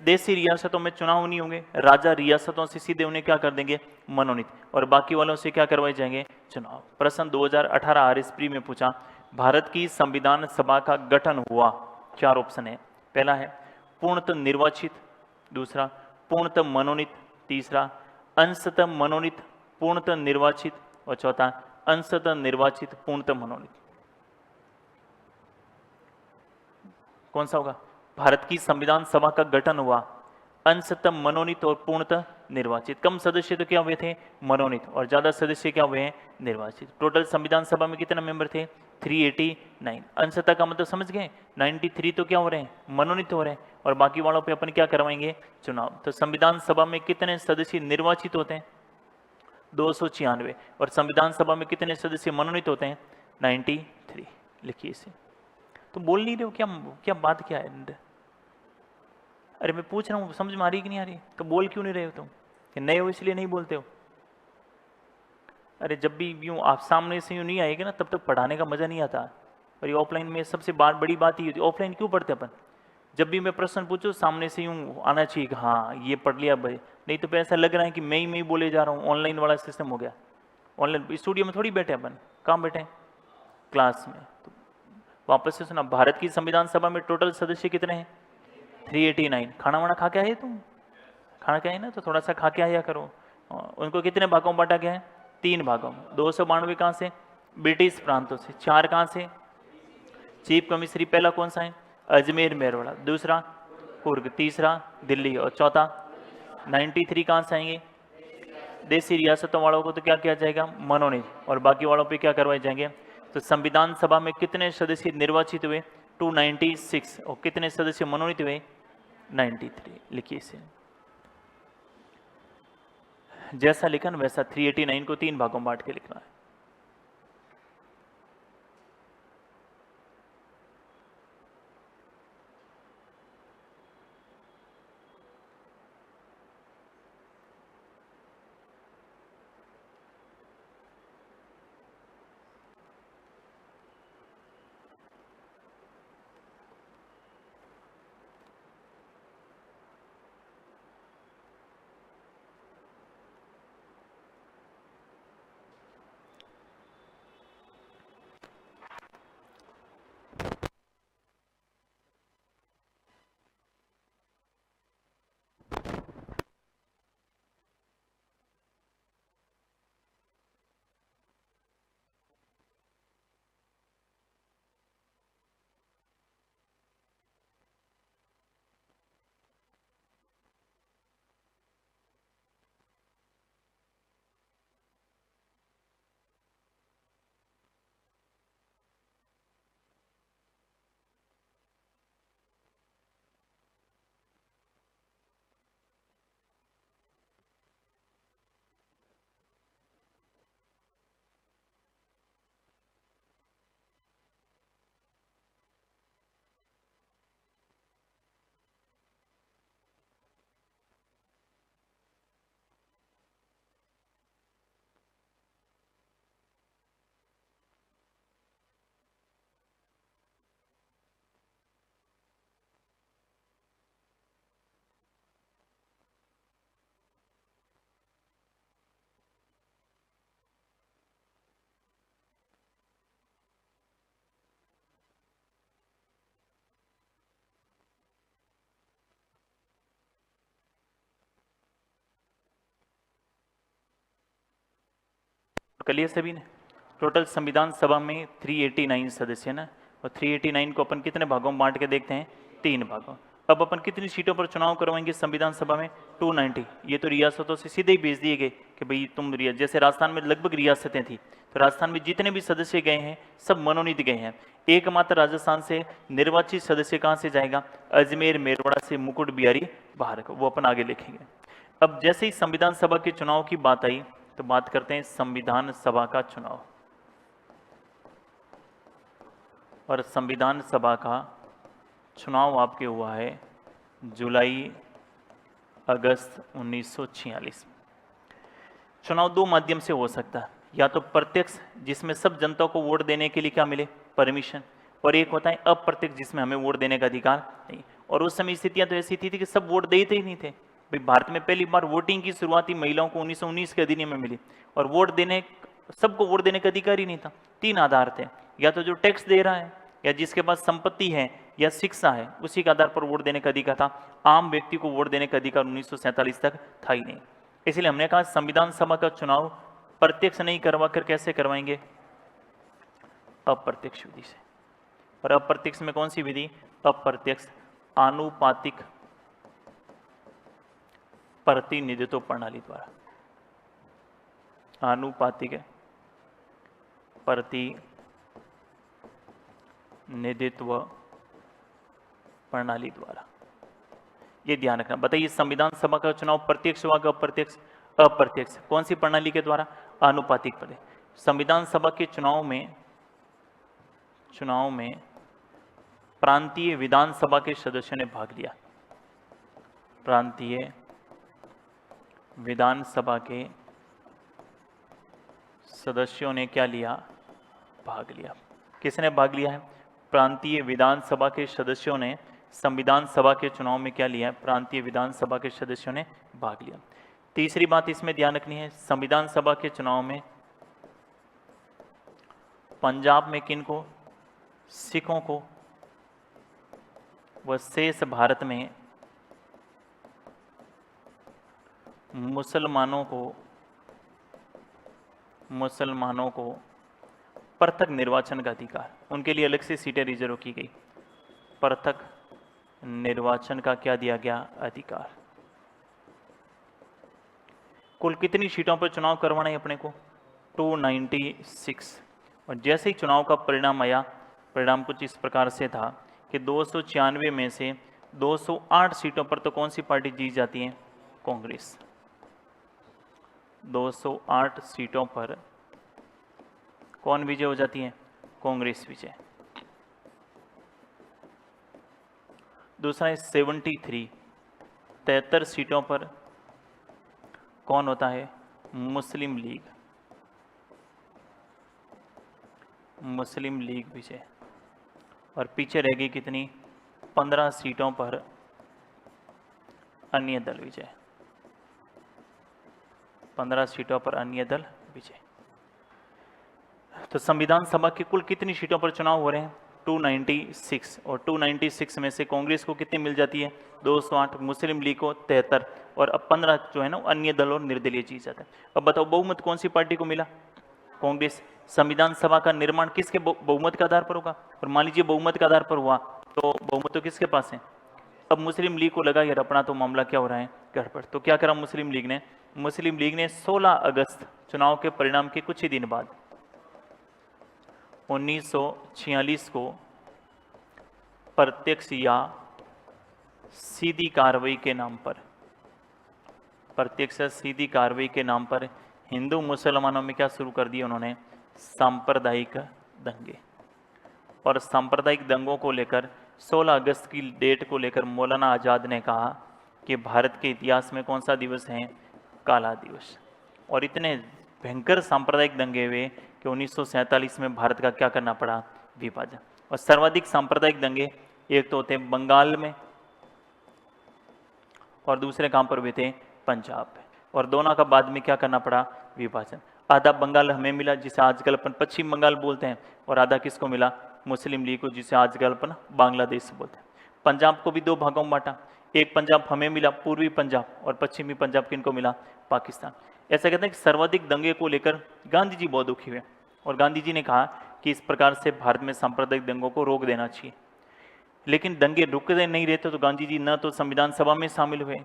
S1: देसी रियासतों में चुनाव नहीं होंगे, राजा रियासतों से सीधे उन्हें क्या कर देंगे? मनोनीत। और बाकी वालों से क्या करवाए जाएंगे? चुनाव। प्रश्न 2018 आरएस प्री में पूछा, भारत की संविधान सभा का गठन हुआ। 4 ऑप्शन है। पहला है पूर्णतः निर्वाचित, दूसरा पूर्णतः मनोनीत, तीसरा अंशतः मनोनीत पूर्णतः निर्वाचित, और चौथा अंशतः निर्वाचित पूर्णतः मनोनीत। कौन सा होगा? भारत की संविधान सभा का गठन हुआ अंशतः मनोनीत और पूर्णतः निर्वाचित। कम सदस्य तो क्या हुए थे? मनोनीत। और ज्यादा सदस्य क्या हुए हैं? निर्वाचित। टोटल संविधान सभा में कितने मेंबर थे? 389। अंशतः का मतलब समझ गए? 93 तो क्या हो रहे हैं? मनोनीत हो रहे हैं, और बाकी वालों पे अपन क्या करवाएंगे? चुनाव। तो संविधान सभा में कितने सदस्य निर्वाचित होते हैं? 296। और संविधान सभा में कितने सदस्य मनोनीत होते हैं? 93। लिखिए इसे। तो बोल नहीं रहे हो क्या? क्या बात क्या है? अरे मैं पूछ रहा हूँ, समझ में आ रही कि नहीं आ रही? तो बोल क्यों नहीं रहे हो तुम? कि नए हो इसलिए नहीं बोलते हो? अरे जब भी यूँ आप सामने से यूँ नहीं आएगा ना, तब तक पढ़ाने का मजा नहीं आता। और ये ऑफलाइन में सबसे बड़ी बात ही होती है। ऑफलाइन क्यों पढ़ते अपन? जब भी मैं प्रश्न पूछूं सामने से यूँ आना चाहिए कि हाँ ये पढ़ लिया भाई, नहीं तो फिर ऐसा लग रहा है कि मैं ही बोले जा रहा हूँ। ऑनलाइन वाला सिस्टम हो गया। ऑनलाइन स्टूडियो में थोड़ी बैठे अपन, कहाँ बैठे हैं? क्लास में। तो वापस से सुना, भारत की संविधान सभा में टोटल सदस्य कितने हैं? 389। खाना वाना खा के आए तुम? खाना के आए ना, तो थोड़ा सा खा के आया करो। उनको कितने भागों में बांटा गया है? 3 भागों में। 292 कहाँ से? ब्रिटिश प्रांतों से। 4 कहाँ से? चीफ कमिश्नरी पहला कौन सा है? अजमेर मेरवाड़ा। दूसरा कुर्ग। तीसरा दिल्ली। और चौथा 93 कहाँ से आएंगे? देसी रियासतों वालों को तो क्या किया जाएगा? मनोनीत। और बाकी वालों पे क्या करवाए जाएंगे? तो संविधान सभा में कितने सदस्य निर्वाचित हुए? 296। और कितने सदस्य मनोनीत हुए? 93। लिखिए इसे। जैसा लिखा ना वैसा 389 को 3 भागों में बांट के लिखना है। कर लिया सभी ने? टोटल संविधान सभा में 389 सदस्य ना, और 389 को अपन कितने भागों में बांट के देखते हैं? 3 भागों। अब अपन कितनी सीटों पर चुनाव करवाएंगे संविधान सभा में? 290। ये तो रियासतों से सीधे ही भेज दिए गए कि भाई तुम जैसे राजस्थान में लगभग रियासतें थी, तो राजस्थान में जितने भी सदस्य गए हैं सब मनोनीत गए हैं। एकमात्र राजस्थान से निर्वाचित सदस्य कहाँ से जाएगा? अजमेर मेरवाड़ा से मुकुट बिहारी भारत, वो अपन आगे लिखेंगे। अब जैसे ही संविधान सभा के चुनाव की बात आई तो बात करते हैं संविधान सभा का चुनाव। और संविधान सभा का चुनाव आपके हुआ है जुलाई अगस्त 1946। चुनाव 2 माध्यम से हो सकता है, या तो प्रत्यक्ष जिसमें सब जनता को वोट देने के लिए क्या मिले? परमिशन। और एक होता है अप्रत्यक्ष जिसमें हमें वोट देने का अधिकार नहीं। और उस समय स्थितियां तो ऐसी थी कि सब वोट देते ही नहीं थे। भाई भारत में पहली बार वोटिंग की शुरुआती महिलाओं को 1919 के अधिनियम में मिली, और वोट देने सबको वोट देने का अधिकार ही नहीं था। 3 आधार थे, या तो जो टैक्स दे रहा है, या जिसके पास संपत्ति है, या शिक्षा है, उसी के आधार पर वोट देने का अधिकार था। आम व्यक्ति को वोट देने का अधिकार 1947 तक था ही नहीं। इसलिए हमने कहा संविधान सभा का चुनाव प्रत्यक्ष नहीं करवा कर कैसे करवाएंगे? अप्रत्यक्ष विधि से। और अप्रत्यक्ष में कौन सी विधि? अप्रत्यक्ष आनुपातिक प्रतिनिधित्व प्रणाली द्वारा। आनुपातिक प्रतिनिधित्व प्रणाली द्वारा, ये ध्यान रखना। बताइए संविधान सभा का चुनाव प्रत्यक्ष हुआ कि अप्रत्यक्ष? अप्रत्यक्ष। कौन सी प्रणाली के द्वारा? आनुपातिक प्रणाली। संविधान सभा के चुनाव में प्रांतीय विधानसभा के सदस्यों ने भाग लिया। प्रांतीय विधानसभा के सदस्यों ने क्या लिया? भाग लिया। किसने भाग लिया है? प्रांतीय विधानसभा के सदस्यों ने संविधान सभा के चुनाव में क्या लिया है? प्रांतीय विधानसभा के सदस्यों ने भाग लिया। तीसरी बात इसमें ध्यान रखनी है, संविधान सभा के चुनाव में पंजाब में किन को? सिखों को। व शेष भारत में मुसलमानों को पृथक निर्वाचन का अधिकार, उनके लिए अलग से सीटें रिजर्व की गई। पृथक निर्वाचन का क्या दिया गया? अधिकार। कुल कितनी सीटों पर चुनाव करवाना है अपने को? 296। और जैसे ही चुनाव का परिणाम आया, परिणाम कुछ इस प्रकार से था कि 296 में से 208 सीटों पर तो कौन सी पार्टी जीत जाती है? कांग्रेस। 208 सीटों पर कौन विजय हो जाती है? कांग्रेस विजय। दूसरा है 73 सीटों पर कौन होता है? मुस्लिम लीग विजय। और पीछे रह गई कितनी? 15 सीटों पर अन्य दल विजय। 15 सीटों पर अन्य दल विजय। तो संविधान सभा की कुल कितनी सीटों पर चुनाव हो रहे हैं? 296। और 296 में से कांग्रेस को कितनी मिल जाती है? 208, मुस्लिम लीग को 73, और अब 15 जो है ना अन्य दल और निर्दलीय जीत जाता है। अब बताओ बहुमत कौन सी पार्टी को मिला? कांग्रेस। संविधान सभा का निर्माण किसके बहुमत के आधार पर होगा? और मान लीजिए बहुमत के आधार पर हुआ तो बहुमत तो किसके पास है? अब मुस्लिम लीग को लगा यार अपना तो मामला क्या हो रहा है गड़बड़, तो क्या करा मुस्लिम लीग ने? 16 अगस्त चुनाव के परिणाम के कुछ ही दिन बाद 1946 को प्रत्यक्ष या सीधी कार्रवाई के नाम पर हिंदू मुसलमानों में क्या शुरू कर दिया उन्होंने? सांप्रदायिक दंगे। और सांप्रदायिक दंगों को लेकर 16 अगस्त की डेट को लेकर मौलाना आज़ाद ने कहा कि भारत के इतिहास में कौन सा दिवस है? काला दिवस। और इतने भयंकर सांप्रदायिक दंगे हुए कि 1947 में भारत का क्या करना पड़ा? विभाजन। और सर्वाधिक सांप्रदायिक दंगे एक तो होते बंगाल में और दूसरे कहां पर हुए थे? पंजाब में। और दोनों का बाद में क्या करना पड़ा? विभाजन। आधा बंगाल हमें मिला जिसे आजकल अपन पश्चिम बंगाल बोलते हैं, और आधा किसको मिला? मुस्लिम लीग को, जिसे आजकल अपन बांग्लादेश बोलते हैं। पंजाब को भी दो भागों में बांटा, एक पंजाब हमें मिला पूर्वी पंजाब, और पश्चिमी पंजाब किनको मिला? पाकिस्तान। ऐसा कहते हैं कि सर्वाधिक दंगे को लेकर गांधी जी बहुत दुखी हुए, और गांधी जी ने कहा कि इस प्रकार से भारत में सांप्रदायिक दंगों को रोक देना चाहिए। लेकिन दंगे रुकते नहीं रहते, तो गांधी जी न तो संविधान सभा में शामिल हुए,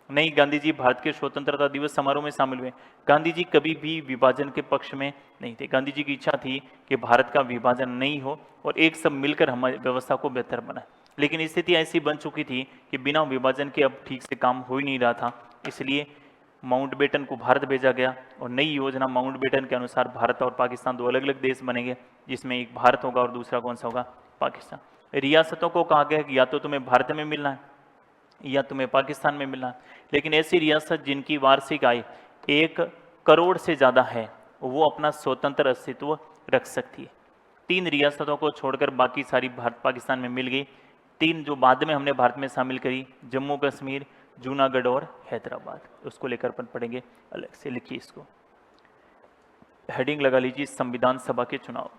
S1: नहीं गांधी जी भारत के स्वतंत्रता दिवस समारोह में शामिल हुए। गांधी जी कभी भी विभाजन के पक्ष में नहीं थे। गांधी जी की इच्छा थी कि भारत का विभाजन नहीं हो और एक सब मिलकर हमारी व्यवस्था को बेहतर बनाए। लेकिन स्थिति ऐसी बन चुकी थी कि बिना विभाजन के अब ठीक से काम हो ही नहीं रहा था। इसलिए माउंटबेटन को भारत भेजा गया, और नई योजना माउंटबेटन के अनुसार भारत और पाकिस्तान दो अलग अलग देश बनेंगे, जिसमें एक भारत होगा और दूसरा कौन सा होगा? पाकिस्तान। रियासतों को कहा गया कि या तो तुम्हें भारत में मिलना है या तुम्हें पाकिस्तान में मिलना है। लेकिन ऐसी रियासत जिनकी वार्षिक आय 1 करोड़ से ज़्यादा है, वो अपना स्वतंत्र अस्तित्व रख सकती है। 3 रियासतों को छोड़कर बाकी सारी भारत पाकिस्तान में मिल गई। 3 जो बाद में हमने भारत में शामिल करी, जम्मू कश्मीर, जूनागढ़ और हैदराबाद, उसको लेकर अपन पढ़ेंगे अलग से। लिखिए इसको, हेडिंग लगा लीजिए संविधान सभा के चुनाव।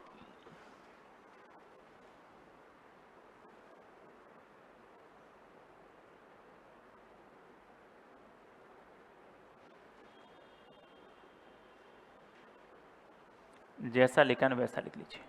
S1: जैसा लिखा है वैसा लिख लीजिए।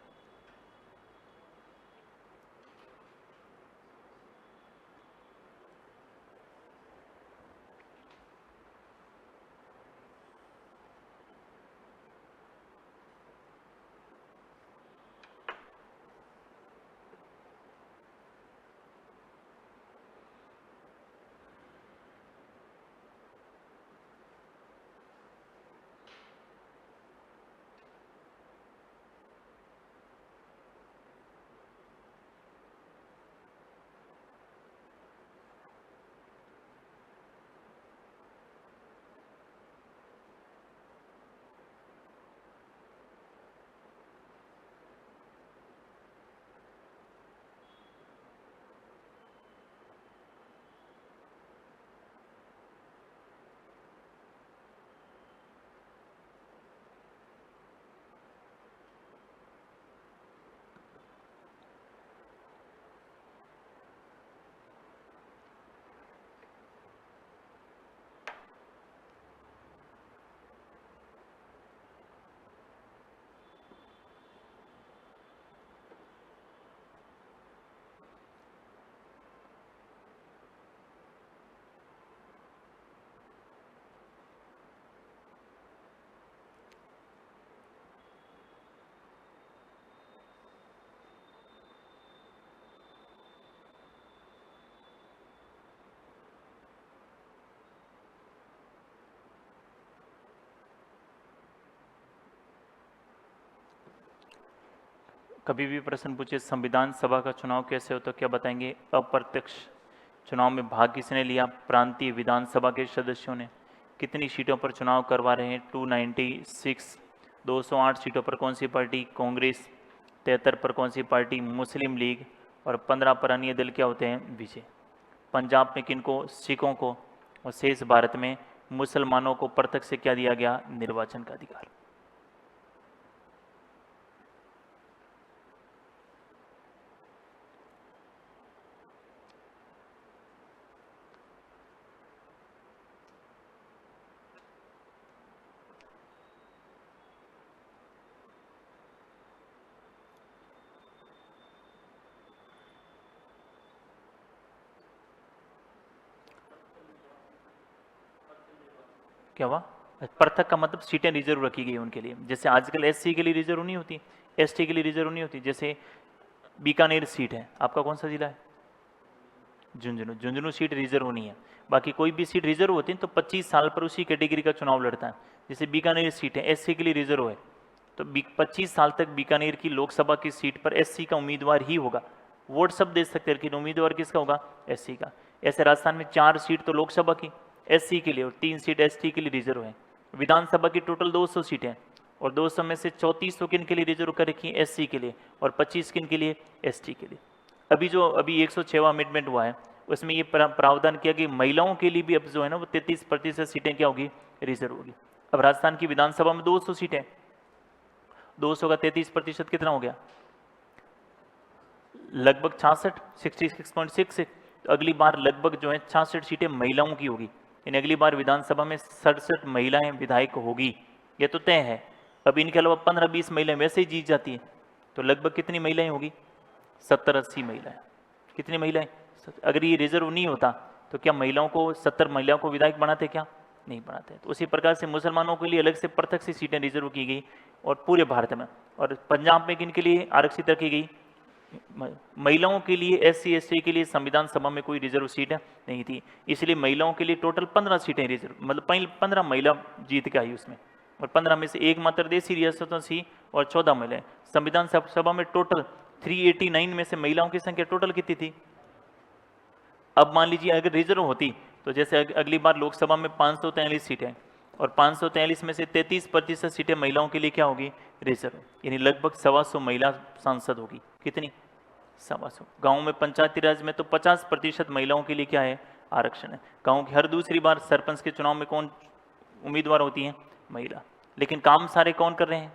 S1: कभी भी प्रश्न पूछे संविधान सभा का चुनाव कैसे हो तो क्या बताएंगे? अप्रत्यक्ष चुनाव में भाग किसने लिया? प्रांतीय विधानसभा के सदस्यों ने। कितनी सीटों पर चुनाव करवा रहे हैं? 296। 208 सीटों पर कौन सी पार्टी? कांग्रेस। 73 पर कौन सी पार्टी? मुस्लिम लीग। और 15 पर अन्य दल क्या होते हैं? विजय। पंजाब में किनको? सिखों को। और शेष भारत में मुसलमानों को प्रत्यक्ष से क्या दिया गया? निर्वाचन का अधिकार। क्या हुआ? पृथक का मतलब सीटें रिजर्व रखी गई उनके लिए। जैसे आजकल एससी के लिए रिजर्व नहीं होती, एसटी के लिए रिजर्व नहीं होती। जैसे बीकानेर सीट है, आपका कौन सा जिला है? झुंझुनू। झुंझुनू सीट रिजर्व नहीं है। बाकी कोई भी सीट रिजर्व होती है तो 25 साल पर उसी कैटेगरी का चुनाव लड़ता है। जैसे बीकानेर सीट है, एससी के लिए रिजर्व है, तो 25 साल तक बीकानेर की लोकसभा की सीट पर एससी का उम्मीदवार ही होगा। वोट सब दे सकते हैं लेकिन उम्मीदवार किसका होगा? एससी का। ऐसे राजस्थान में 4 सीट तो लोकसभा की एससी के लिए और 3 सीट एसटी के लिए रिजर्व है। विधानसभा की टोटल 200 सीटें और 200 में से 3400 किन के लिए रिजर्व कर रखी है? एससी के लिए। और 25 किन के लिए? एसटी के लिए। अभी 106वां अमेंडमेंट हुआ है, उसमें ये प्रावधान किया कि महिलाओं के लिए भी अब जो है ना वो 33% सीटें क्या होगी? रिजर्व होगी। अब राजस्थान की विधानसभा में 200 सीटें, 200 का 33% कितना हो गया? लगभग 66, 66.6। अगली बार लगभग जो है 66 सीटें महिलाओं की होगी। यानी अगली बार विधानसभा में 67 महिलाएं विधायक होगी, ये तो तय है। अब इनके अलावा 15-20 महिलाएं वैसे ही जीत जाती है, तो लगभग कितनी महिलाएं होगी? 70-80 महिलाएं। कितनी महिलाएं? अगर ये रिजर्व नहीं होता तो क्या महिलाओं को 70 महिलाओं को विधायक बनाते? क्या नहीं बनाते। तो उसी प्रकार से मुसलमानों के लिए अलग से पृथक से सीटें रिजर्व की गई और पूरे भारत में। और पंजाब में किन के लिए आरक्षित रखी गई? महिलाओं के लिए, एससी एसटी के लिए संविधान सभा में कोई रिजर्व सीट नहीं थी, इसलिए महिलाओं के लिए टोटल 15 सीटें रिजर्व, मतलब 15 महिला जीत के आई उसमें। और 15 में से एक मात्र देशी रियासतों से और 14 महिलाएं। संविधान सभा में टोटल 389 में से महिलाओं की संख्या टोटल कितनी थी? अब मान लीजिए अगर रिजर्व होती तो जैसे अगली बार लोकसभा में 543 सीटें और 543 में से 33% सीटें महिलाओं के लिए क्या होगी? रिजर्व। यानी लगभग 125 महिला सांसद होगी। कितनी? 125। गाँव में पंचायती राज में तो 50% महिलाओं के लिए क्या है? आरक्षण है। गाँव की हर दूसरी बार सरपंच के चुनाव में कौन उम्मीदवार होती है? महिला। लेकिन काम सारे कौन कर रहे हैं?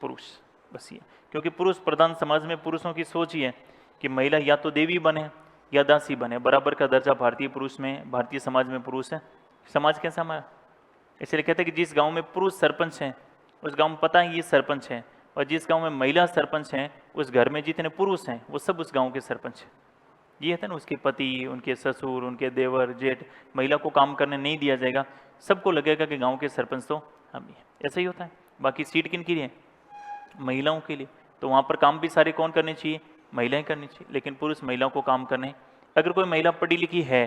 S1: पुरुष। बस ये, क्योंकि पुरुष प्रधान समाज में पुरुषों की सोच ही है कि महिला या तो देवी बने या दासी बने। बराबर का दर्जा भारतीय पुरुष में, भारतीय समाज में पुरुष है। समाज कैसा हमारा? इसलिए कहते हैं कि जिस गांव में पुरुष सरपंच हैं उस गांव में पता है ये सरपंच है, और जिस गांव में महिला सरपंच हैं उस घर में जितने पुरुष हैं वो सब उस गांव के सरपंच हैं। ये है ना, उसके पति, उनके ससुर, उनके देवर, जेठ, महिला को काम करने नहीं दिया जाएगा। सबको लगेगा कि गांव के सरपंच तो हम ही हैं। ऐसा ही होता है। बाकी सीट किन के लिए? महिलाओं के लिए। तो वहाँ पर काम भी सारे कौन करने चाहिए? महिलाएं करनी चाहिए। लेकिन पुरुष महिलाओं को काम करने, अगर कोई महिला पढ़ी लिखी है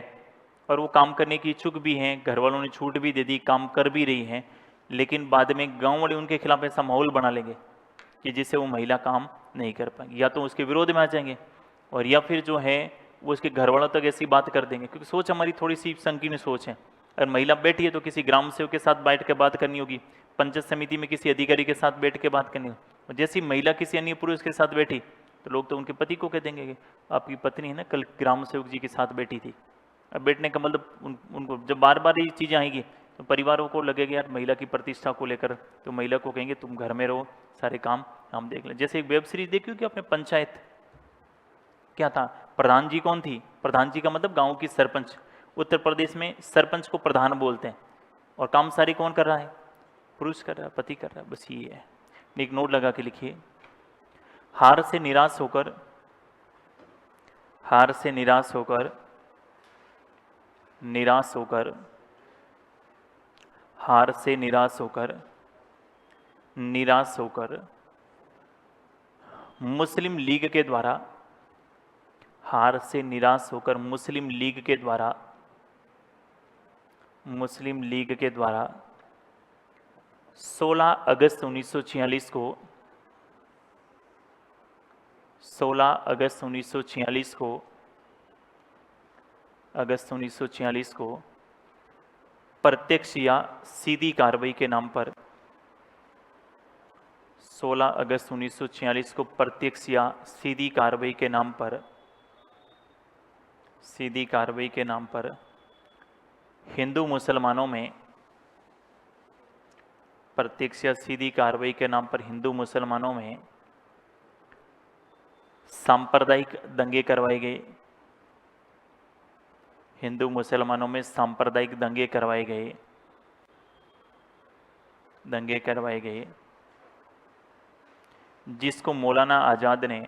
S1: और वो काम करने की इच्छुक भी हैं, घर वालों ने छूट भी दे दी, काम कर भी रही हैं, लेकिन बाद में गांव वाले उनके खिलाफ ऐसा माहौल बना लेंगे कि जिससे वो महिला काम नहीं कर पाएंगी, या तो उसके विरोध में आ जाएंगे और या फिर जो है वो उसके घर वालों तक ऐसी बात कर देंगे। क्योंकि सोच हमारी थोड़ी सी संकीर्ण सोच है। अगर महिला बैठी है तो किसी ग्राम सेवक के साथ बैठ के बात करनी होगी, पंचायत समिति में किसी अधिकारी के साथ बैठ के बात करनी होगी। और जैसी महिला किसी अन्य पुरुष के साथ बैठी तो लोग तो उनके पति को कह देंगे कि आपकी पत्नी है ना कल ग्राम सेवक जी के साथ बैठी थी। अब बैठने का मतलब उनको जब बार बार ये चीज़ें आएंगी तो परिवारों को लगेगा यार महिला की प्रतिष्ठा को लेकर, तो महिला को कहेंगे तुम घर में रहो, सारे काम हम देख लें। जैसे एक वेब सीरीज देखी कि अपने पंचायत, क्या था? प्रधान जी कौन थी? प्रधान जी का मतलब गांव की सरपंच। उत्तर प्रदेश में सरपंच को प्रधान बोलते हैं और काम सारी कौन कर रहा है? पुरुष कर रहा है, पति कर रहा है। बस ये है। एक नोट लगा के लिखिए, हार से निराश होकर, हार से निराश होकर, निराश होकर, हार से निराश होकर, निराश होकर मुस्लिम लीग के द्वारा, हार से निराश होकर मुस्लिम लीग के द्वारा, मुस्लिम लीग के द्वारा 16 अगस्त 1946 को 16 अगस्त 1946 को प्रत्यक्ष या सीधी कार्रवाई के नाम पर 16 अगस्त 1946 को प्रत्यक्ष या सीधी कार्रवाई के नाम पर हिंदू मुसलमानों में प्रत्यक्ष या सीधी कार्रवाई के नाम पर हिंदू मुसलमानों में सांप्रदायिक दंगे करवाए गए। हिंदू मुसलमानों में सांप्रदायिक दंगे करवाए गए जिसको मौलाना आजाद ने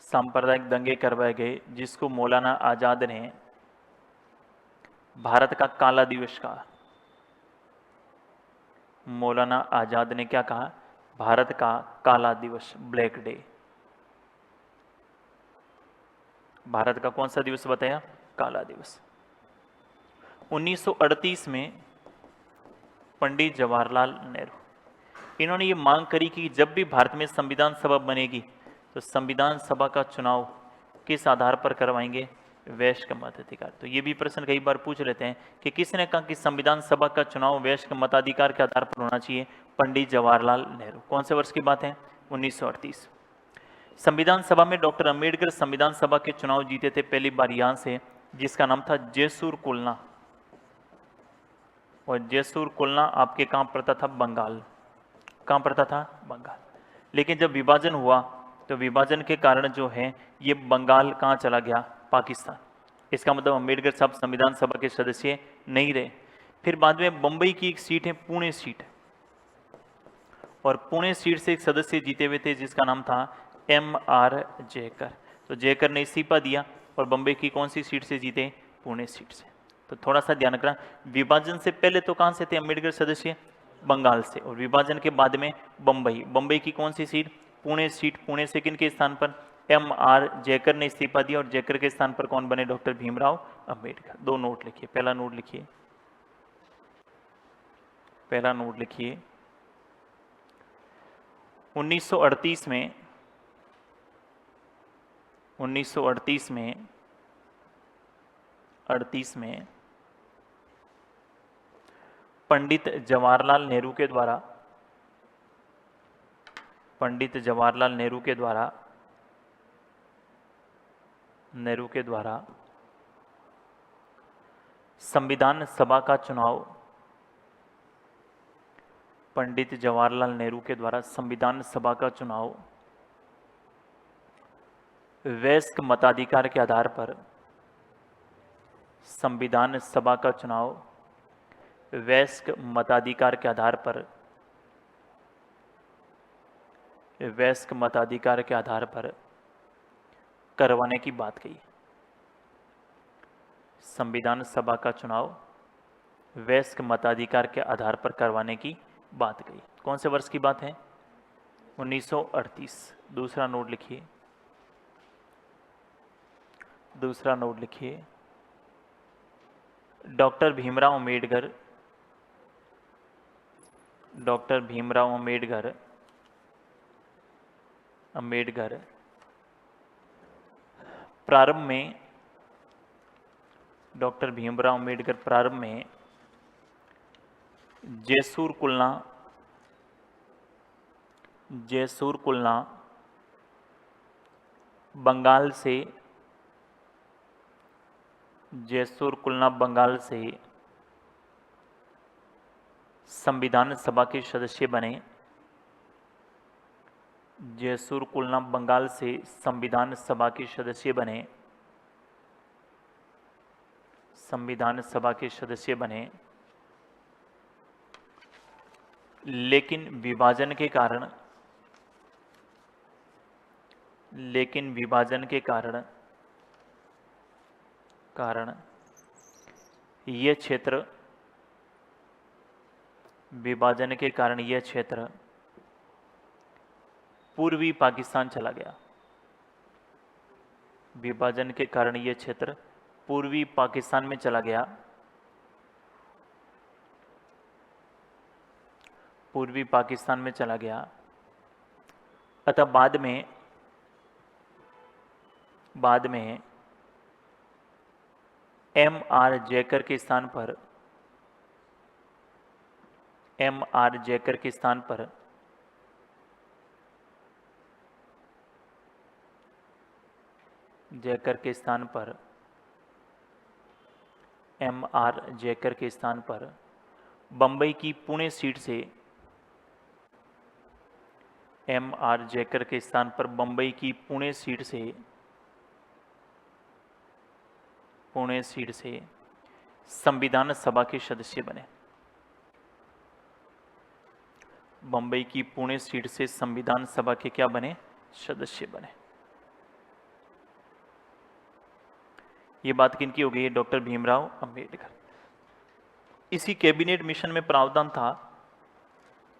S1: सांप्रदायिक दंगे करवाए गए जिसको मौलाना आजाद ने भारत का काला दिवस कहा। मौलाना आजाद ने क्या कहा? भारत का काला दिवस, ब्लैक डे। भारत का कौन सा दिवस बताया? काला दिवस। 1938 में पंडित जवाहरलाल नेहरू, इन्होंने ये मांग करी कि जब भी भारत में संविधान सभा बनेगी तो संविधान सभा का चुनाव किस आधार पर करवाएंगे? वैश्य का मताधिकार। तो ये भी प्रश्न कई बार पूछ लेते हैं कि किसने कहा कि संविधान सभा का चुनाव वैश्य के मताधिकार के आधार पर होना चाहिए? पंडित जवाहरलाल नेहरू। कौन से वर्ष की बात है? 1938। संविधान सभा में डॉक्टर अंबेडकर संविधान सभा के चुनाव जीते थे पहली बार यहां से, जिसका नाम था जैसूर कुलना। और जैसूर कुलना आपके कहां पड़ता था? बंगाल। कहां पड़ता था? बंगाल। लेकिन जब विभाजन हुआ तो विभाजन के कारण जो है ये बंगाल कहां चला गया? पाकिस्तान। इसका मतलब अंबेडकर साहब संविधान सभा के सदस्य नहीं रहे। फिर बाद में बंबई की एक सीट है, पुणे सीट, और पुणे सीट से एक सदस्य जीते हुए थे जिसका नाम था M.R. जयकर। तो जयकर ने इस्तीफा दिया और बंबई की कौन सी सीट से जीते? पुणे सीट से। तो थोड़ा सा ध्यान रखना, विभाजन से पहले तो कहां से थे अंबेडकर सदस्य? बंगाल से। और विभाजन के बाद में बंबई की कौन सी सीट? पुणे सीट। पुणे से किन के स्थान पर? M.R. जयकर ने इस्तीफा दिया और जयकर के स्थान पर कौन बने? डॉक्टर भीमराव अंबेडकर। दो नोट लिखिए। पहला नोट लिखिए 1938 में पंडित जवाहरलाल नेहरू के द्वारा संविधान सभा का चुनाव, पंडित जवाहरलाल नेहरू के द्वारा संविधान सभा का चुनाव वयस्क मताधिकार के आधार पर, संविधान सभा का चुनाव वयस्क मताधिकार के आधार पर करवाने की बात कही। संविधान सभा का चुनाव वयस्क मताधिकार के आधार पर करवाने की बात कही। कौन से वर्ष की बात है? 1938। दूसरा नोट लिखिए डॉक्टर भीमराव अम्बेडकर प्रारंभ में जैसूर कुलना बंगाल से संविधान सभा के सदस्य बने। जैसूर कुलना बंगाल से संविधान सभा के सदस्य बने, लेकिन विभाजन के कारण यह क्षेत्र पूर्वी पाकिस्तान चला गया। विभाजन के कारण यह क्षेत्र पूर्वी पाकिस्तान में चला गया। अतः बाद में M.R. जयकर के स्थान पर M.R. जयकर के स्थान पर M.R. जयकर के स्थान पर बंबई की पुणे सीट से M.R. जयकर के स्थान पर बंबई की पुणे सीट से संविधान सभा के सदस्य बने। बंबई की पुणे सीट से संविधान सभा के क्या बने? सदस्य बने। ये बात किनकी हो गई? डॉक्टर भीमराव अंबेडकर। इसी कैबिनेट मिशन में प्रावधान था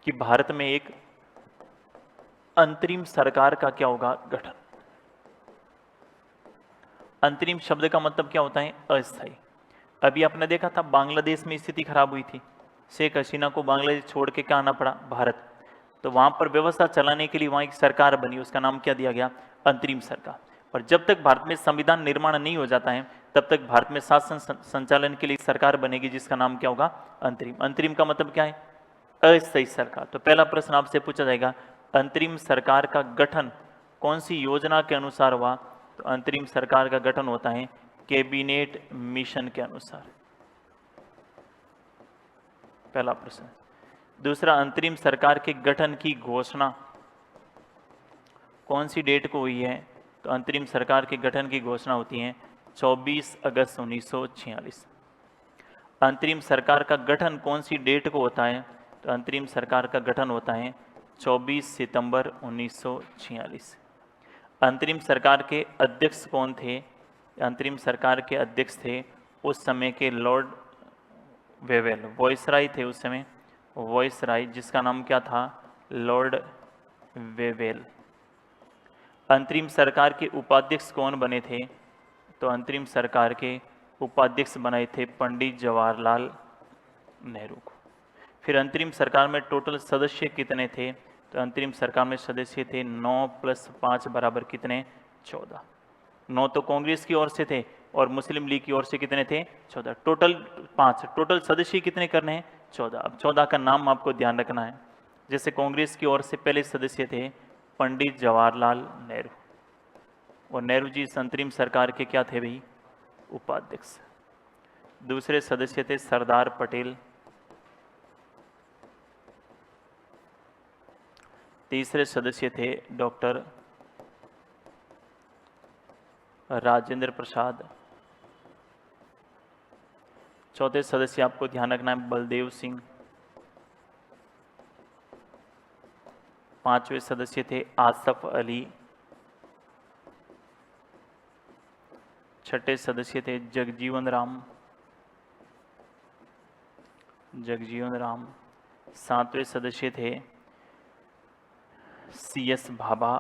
S1: कि भारत में एक अंतरिम सरकार का क्या होगा? गठन। अंतरिम शब्द का मतलब क्या होता है? अस्थायी। अभी आपने देखा था बांग्लादेश में स्थिति खराब हुई थी, शेख हसीना को बांग्लादेश छोड़ के क्या आना पड़ा? भारत। तो वहां पर व्यवस्था चलाने के लिए वहां एक सरकार बनी, उसका नाम क्या दिया गया? अंतरिम सरकार। पर जब तक भारत में संविधान निर्माण नहीं हो जाता है तब तक भारत में शासन संचालन के लिए सरकार बनेगी जिसका नाम क्या होगा? अंतरिम। अंतरिम का मतलब क्या है? अस्थायी सरकार। तो पहला प्रश्न आपसे पूछा जाएगा, अंतरिम सरकार का गठन कौन सी योजना के अनुसार हुआ? तो अंतरिम सरकार का गठन होता है कैबिनेट मिशन के अनुसार। पहला प्रश्न। दूसरा, अंतरिम सरकार के गठन की घोषणा कौन सी डेट को हुई है? तो अंतरिम सरकार के गठन की घोषणा होती है 24 अगस्त 1946। अंतरिम सरकार का गठन कौन सी डेट को होता है? तो अंतरिम सरकार का गठन होता है 24 सितंबर 1946। अंतरिम सरकार के अध्यक्ष कौन थे? अंतरिम सरकार के अध्यक्ष थे उस समय के लॉर्ड वेवेल, वॉइसराय थे उस समय, वॉइसराय, जिसका नाम क्या था? Lord Wavell. अंतरिम सरकार के उपाध्यक्ष कौन बने थे? तो अंतरिम सरकार के उपाध्यक्ष बनाए थे पंडित जवाहरलाल नेहरू को। फिर अंतरिम सरकार में टोटल सदस्य कितने थे? तो अंतरिम सरकार में सदस्य थे 9 + 5 बराबर कितने? 14। 9 तो कांग्रेस की ओर से थे और मुस्लिम लीग की ओर से कितने थे? 14। टोटल 5। टोटल सदस्य कितने करने हैं? 14। अब 14 का नाम आपको ध्यान रखना है। जैसे कांग्रेस की ओर से पहले सदस्य थे पंडित जवाहरलाल नेहरू, और नेहरू जी इस अंतरिम सरकार के क्या थे भाई? उपाध्यक्ष। दूसरे सदस्य थे सरदार पटेल। तीसरे सदस्य थे डॉक्टर राजेंद्र प्रसाद। चौथे सदस्य आपको ध्यान रखना है बलदेव सिंह। पांचवें सदस्य थे आसफ अली। छठे सदस्य थे जगजीवन राम। सातवें सदस्य थे CS भाभा।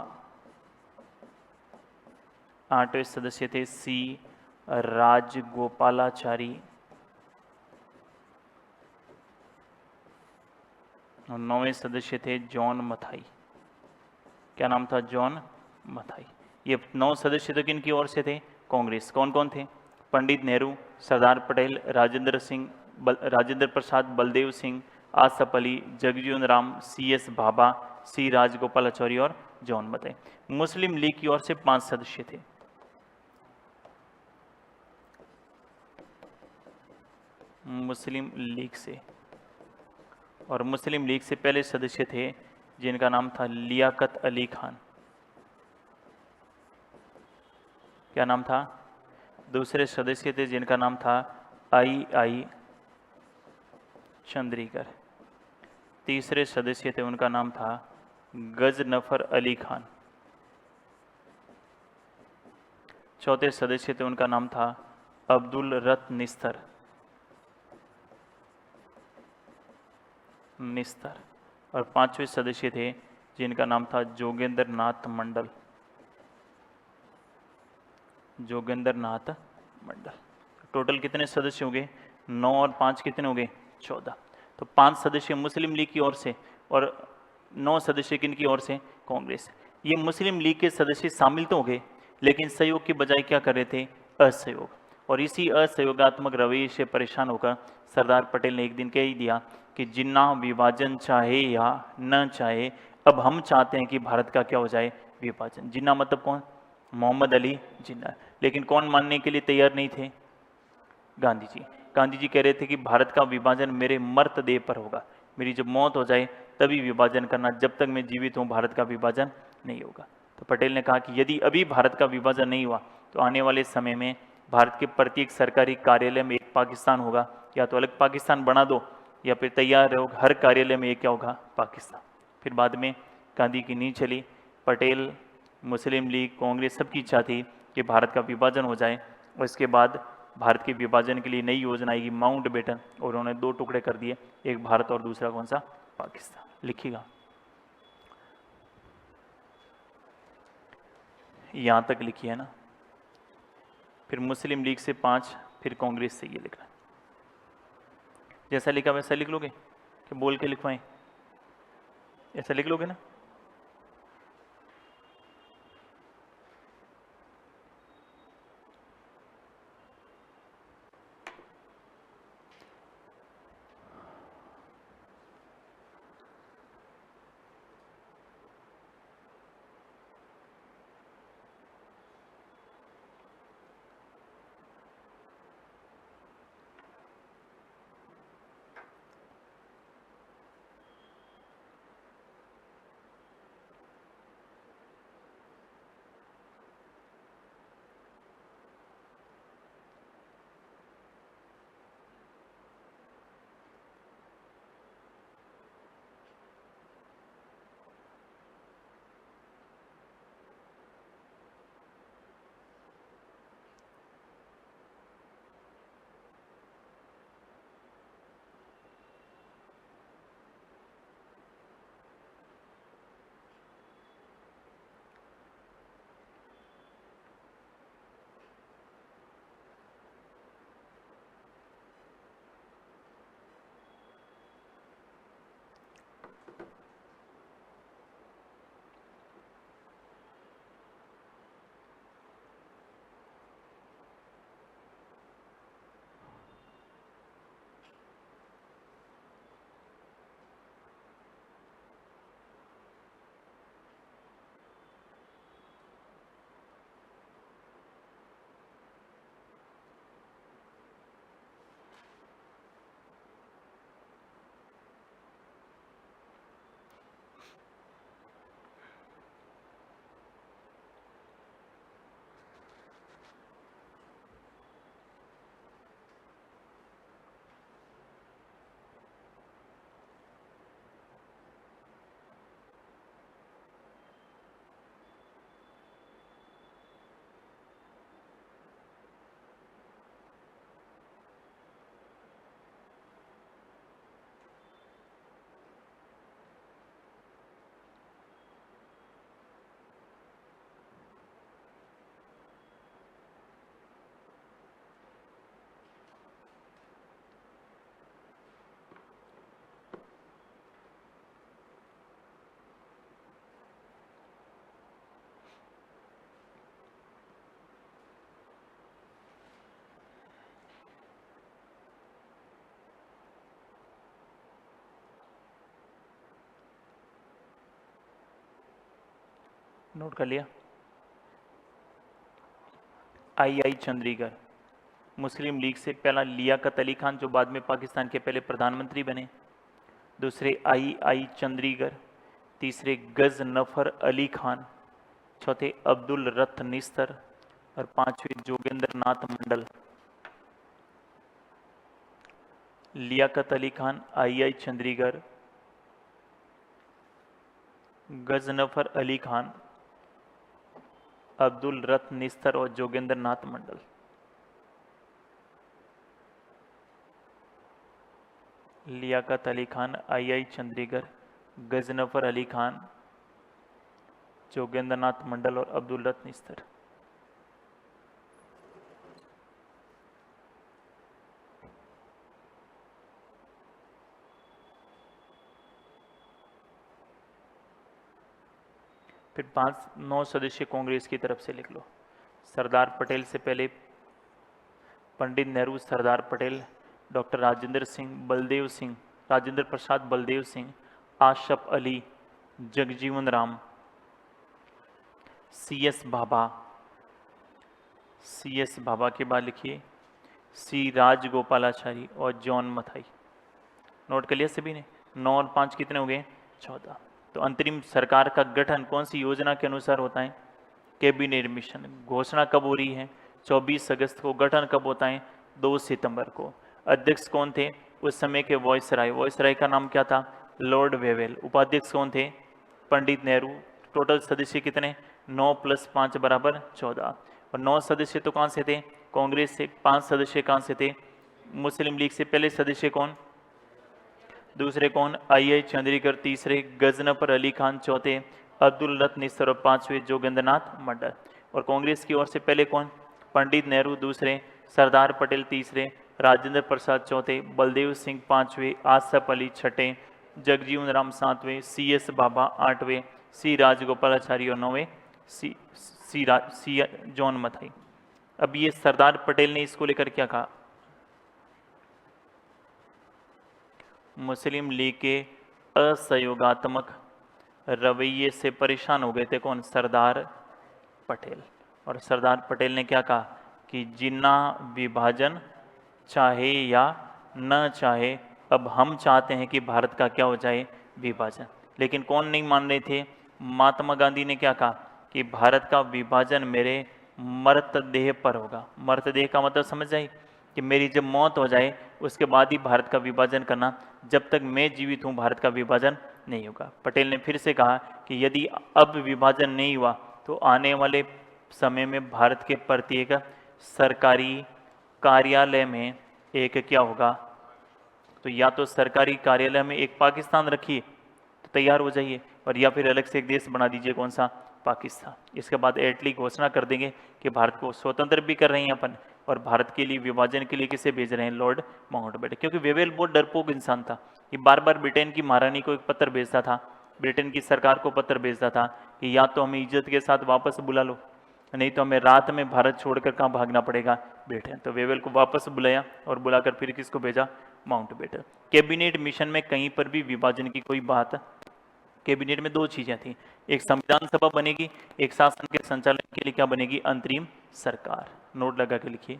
S1: आठवें सदस्य थे C राजगोपालाचारी। और 9वें सदस्य थे जॉन मथाई। क्या नाम था? जॉन मथाई। ये 9 सदस्य तो किन की ओर से थे? कांग्रेस। कौन कौन थे? पंडित नेहरू, सरदार पटेल, राजेंद्र प्रसाद, बलदेव सिंह, आसफ अली, जगजीवन राम, CS भाभा, C राजगोपालाचारी और जॉन मथाई। मुस्लिम लीग की ओर से 5 सदस्य थे। मुस्लिम लीग से, और मुस्लिम लीग से पहले सदस्य थे जिनका नाम था लियाकत अली खान। क्या नाम था? दूसरे सदस्य थे जिनका नाम था I चंद्रीकर। तीसरे सदस्य थे उनका नाम था गजनफर अली खान। चौथे सदस्य थे उनका नाम था अब्दुल रत निस्तर। और 5वें सदस्य थे जिनका नाम था जोगेंद्र नाथ मंडल। टोटल कितने सदस्य हो गए? 9 और 5 कितने हो गए? 14। तो 5 सदस्य मुस्लिम लीग की ओर से और 9 सदस्य किन की ओर से? कांग्रेस। ये मुस्लिम लीग के सदस्य शामिल तो हो गए, लेकिन सहयोग के बजाय क्या कर रहे थे? असहयोग। और इसी असहयोगात्मक रवैये से परेशान होकर सरदार पटेल ने एक दिन कह ही दिया कि जिन्ना विभाजन चाहे या न चाहे, अब हम चाहते हैं कि भारत का क्या हो जाए? विभाजन। जिन्ना मतलब कौन? मोहम्मद अली जिन्ना। लेकिन कौन मानने के लिए तैयार नहीं थे? गांधी जी। गांधी जी कह रहे थे कि भारत का विभाजन मेरे मर्तदेह पर होगा, मेरी जब मौत हो जाए तभी विभाजन करना, जब तक मैं जीवित हूँ भारत का विभाजन नहीं होगा। तो पटेल ने कहा कि यदि अभी भारत का विभाजन नहीं हुआ तो आने वाले समय में भारत के प्रत्येक सरकारी कार्यालय में एक पाकिस्तान होगा, या तो अलग पाकिस्तान बना दो या फिर तैयार रहो, हर कार्यालय में एक क्या होगा? पाकिस्तान। फिर बाद में गांधी की नींद चली। पटेल, मुस्लिम लीग, कांग्रेस, सबकी इच्छा थी कि भारत का विभाजन हो जाए, और इसके बाद भारत के विभाजन के लिए नई योजना आएगी, माउंट बेटन, और उन्होंने दो टुकड़े कर दिए, एक भारत और दूसरा कौन सा? पाकिस्तान। लिखिएगा, यहां तक लिखिए है ना। फिर मुस्लिम लीग से 5, फिर कांग्रेस से ये लिखना। जैसा लिखा वैसा लिख लोगे कि बोल के लिखवाएं? ऐसा लिख लोगे ना? नोट कर लिया? आई चंद्रीगढ़। मुस्लिम लीग से पहला लियाकत अली खान, जो बाद में पाकिस्तान के पहले प्रधानमंत्री बने। दूसरे आई चंद्रीगढ़। तीसरे गजनफर अली खान। चौथे अब्दुल रथ निस्तर। और पांचवे जोगेंद्र नाथ मंडल। लियाकत अली खान, आई चंद्रीगढ़, गजनफर अली खान, अब्दुल रथ निस्तर और जोगेंद्र नाथ मंडल। लियाकत अली खान, आई चंडीगढ़, गजनफर अली खान, जोगेंद्र नाथ मंडल और अब्दुल रथ निस्तर। फिर 9 सदस्य कांग्रेस की तरफ से लिख लो। सरदार पटेल से पहले Pandit Nehru, Sardar Patel, doctor Rajendra Singh, Baldev Singh, Rajendra Prasad, Baldev Singh, आशफ Ali, Jagjivan Ram, CS Bhabha, CS Bhabha के बाद लिखिए C राजगोपालाचारी और जॉन मथाई। नोट कर लिया सभी ने? 9 और 5 कितने हो गए? 14। तो अंतरिम सरकार का गठन कौन सी योजना के अनुसार होता है? Cabinet mission. घोषणा कब हो रही है? 24 अगस्त को। गठन कब होता है? 2 सितंबर को। अध्यक्ष कौन थे उस समय के? वॉइसराय का नाम क्या था? Lord Wavell. उपाध्यक्ष कौन थे? पंडित नेहरू। टोटल सदस्य कितने? 9 + 5 = 14। और 9 सदस्य तो कहाँ से थे? कांग्रेस से। 5 सदस्य कहाँ से थे? मुस्लिम लीग से। पहले सदस्य कौन? दूसरे कौन? आई चंद्रीकर। तीसरे गजनफर अली खान। चौथे अब्दुल रत निस्सर। और 5वें जोगेंद्रनाथ मंडल। और कांग्रेस की ओर से पहले कौन? पंडित नेहरू। दूसरे सरदार पटेल। तीसरे राजेंद्र प्रसाद। चौथे बलदेव सिंह। 5वें आसफ अली। छठे जगजीवन राम। 7वें CS भाभा। 8वें C राजगोपालाचारी। और 9वें सी जॉन मथाई। अब ये सरदार पटेल ने इसको लेकर क्या कहा? मुस्लिम लीग के असहयोगात्मक रवैये से परेशान हो गए थे कौन? सरदार पटेल। और सरदार पटेल ने क्या कहा कि जिन्ना विभाजन चाहे या न चाहे, अब हम चाहते हैं कि भारत का क्या हो जाए? विभाजन। लेकिन कौन नहीं मान रहे थे? महात्मा गांधी ने क्या कहा कि भारत का विभाजन मेरे मर्तदेह पर होगा। मर्तदेह का मतलब समझ आई कि मेरी जब मौत हो जाए उसके बाद ही भारत का विभाजन करना, जब तक मैं जीवित हूँ भारत का विभाजन नहीं होगा। पटेल ने फिर से कहा कि यदि अब विभाजन नहीं हुआ तो आने वाले समय में भारत के प्रत्येक सरकारी कार्यालय में एक क्या होगा? तो या तो सरकारी कार्यालय में एक पाकिस्तान रखिए तो तैयार हो जाइए, और या फिर अलग से एक देश बना दीजिए। कौन सा? पाकिस्तान। इसके बाद एटली घोषणा कर देंगे कि भारत को स्वतंत्र भी कर रहे हैं अपन, और भारत के लिए विभाजन के लिए किसे भेज रहे हैं? Lord Mountbatten. क्योंकि वेवेल बहुत डरपोक इंसान था। ये बार बार ब्रिटेन की महारानी को एक पत्र भेजता था, ब्रिटेन की सरकार को पत्र भेजता था कि या तो हमें इज्जत के साथ वापस बुला लो, नहीं तो हमें रात में भारत छोड़कर कहाँ भागना पड़ेगा? ब्रिटेन। तो वेवेल को वापस बुलाया और बुलाकर फिर किसको भेजा? माउंटबेटन। कैबिनेट मिशन में कहीं पर भी विभाजन की कोई बात। कैबिनेट में 2 चीजें थी, एक संविधान सभा बनेगी, एक शासन के संचालन के लिए क्या बनेगी? अंतरिम सरकार। नोट लगा के लिखिए,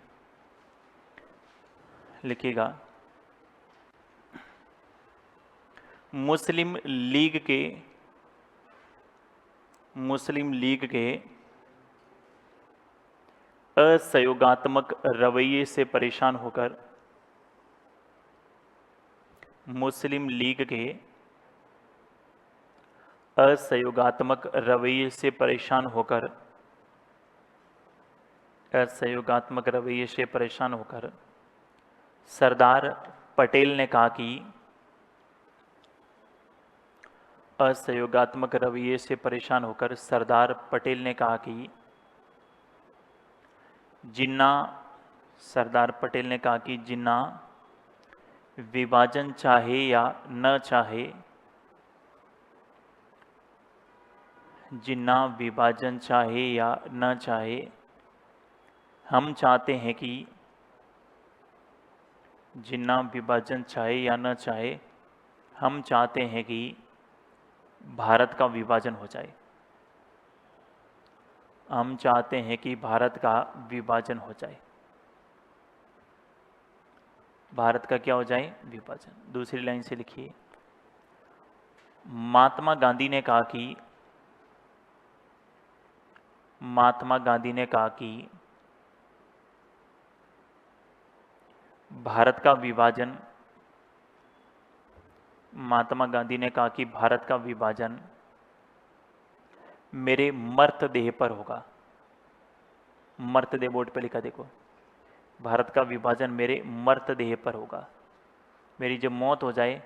S1: लिखिएगा। मुस्लिम लीग के असहयोगात्मक रवैये से परेशान होकर, मुस्लिम लीग के असहयोगात्मक रवैये से परेशान होकर, असहयोगात्मक रवैये से परेशान होकर सरदार पटेल ने कहा कि, असहयोगात्मक रवैये से परेशान होकर सरदार पटेल ने कहा कि जिन्ना, सरदार पटेल ने कहा कि जिन्ना विभाजन चाहे या न चाहे, जिन्ना विभाजन चाहे या न चाहे, हम चाहते हैं कि, जिन्ना विभाजन चाहे या न चाहे, हम चाहते हैं कि भारत का विभाजन हो जाए। हम चाहते हैं कि भारत का विभाजन हो जाए। भारत का क्या हो जाए? विभाजन। दूसरी लाइन से लिखिए, महात्मा गांधी ने कहा कि, महात्मा गांधी ने कहा कि भारत का विभाजन, महात्मा गांधी ने कहा कि भारत का विभाजन मेरे मर्तदेह पर होगा। मर्तदेह बोर्ड पे लिखा देखो, भारत का विभाजन मेरे मर्तदेह पर होगा। मेरी जब मौत हो जाए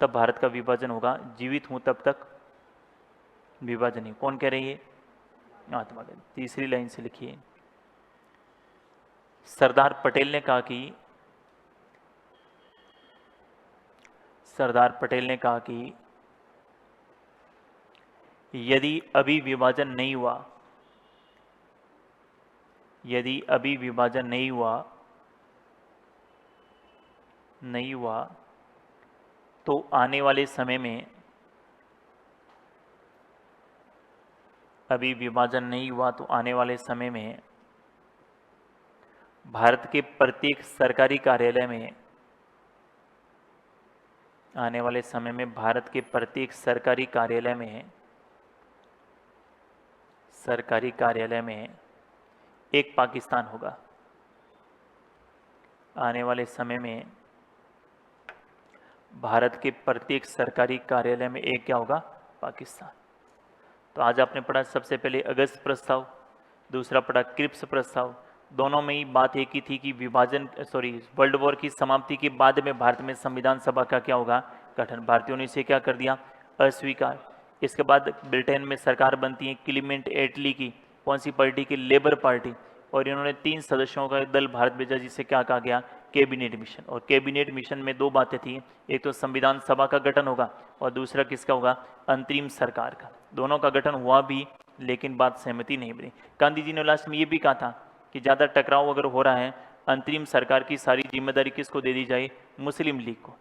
S1: तब भारत का विभाजन होगा, जीवित हूं तब तक विभाजन नहीं। कौन कह रही है? महात्मा गांधी। तीसरी लाइन से लिखिए, सरदार पटेल ने कहा कि, सरदार पटेल ने कहा कि यदि अभी विभाजन नहीं हुआ, यदि अभी विभाजन नहीं हुआ तो आने वाले समय में, अभी विभाजन नहीं हुआ तो आने वाले समय में भारत के प्रत्येक सरकारी कार्यालय में, आने वाले समय में भारत के प्रत्येक सरकारी कार्यालय में एक पाकिस्तान होगा। आने वाले समय में भारत के प्रत्येक सरकारी कार्यालय में एक क्या होगा? पाकिस्तान। तो आज आपने पढ़ा सबसे पहले अगस्त प्रस्ताव, दूसरा पढ़ा क्रिप्स प्रस्ताव। दोनों में ही बात एक ही थी कि वर्ल्ड वॉर की समाप्ति के बाद में भारत में संविधान सभा का क्या होगा? गठन। भारतीयों ने इसे क्या कर दिया? अस्वीकार। इसके बाद ब्रिटेन में सरकार बनती है क्लीमेंट एटली की, कौन सी पार्टी की? Labour party. और इन्होंने 3 सदस्यों का दल भारत भेजा, जिसे क्या कहा गया? Cabinet mission. और कैबिनेट मिशन में 2 बातें थी, एक तो संविधान सभा का गठन होगा और दूसरा किसका होगा? अंतरिम सरकार का। दोनों का गठन हुआ भी, लेकिन बात सहमति नहीं बनी। गांधी जी ने लास्ट में ये भी कहा था कि ज़्यादा टकराव अगर हो रहा है, अंतरिम सरकार की सारी जिम्मेदारी किसको दे दी जाए? मुस्लिम लीग को।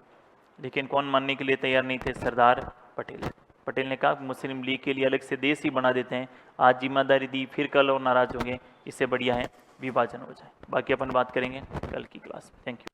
S1: लेकिन कौन मानने के लिए तैयार नहीं थे? सरदार पटेल। पटेल ने कहा मुस्लिम लीग के लिए अलग से देश ही बना देते हैं, आज जिम्मेदारी दी, फिर कल और नाराज होंगे, इससे बढ़िया है विभाजन हो जाए। बाकी अपन बात करेंगे कल की क्लास में। Thank you.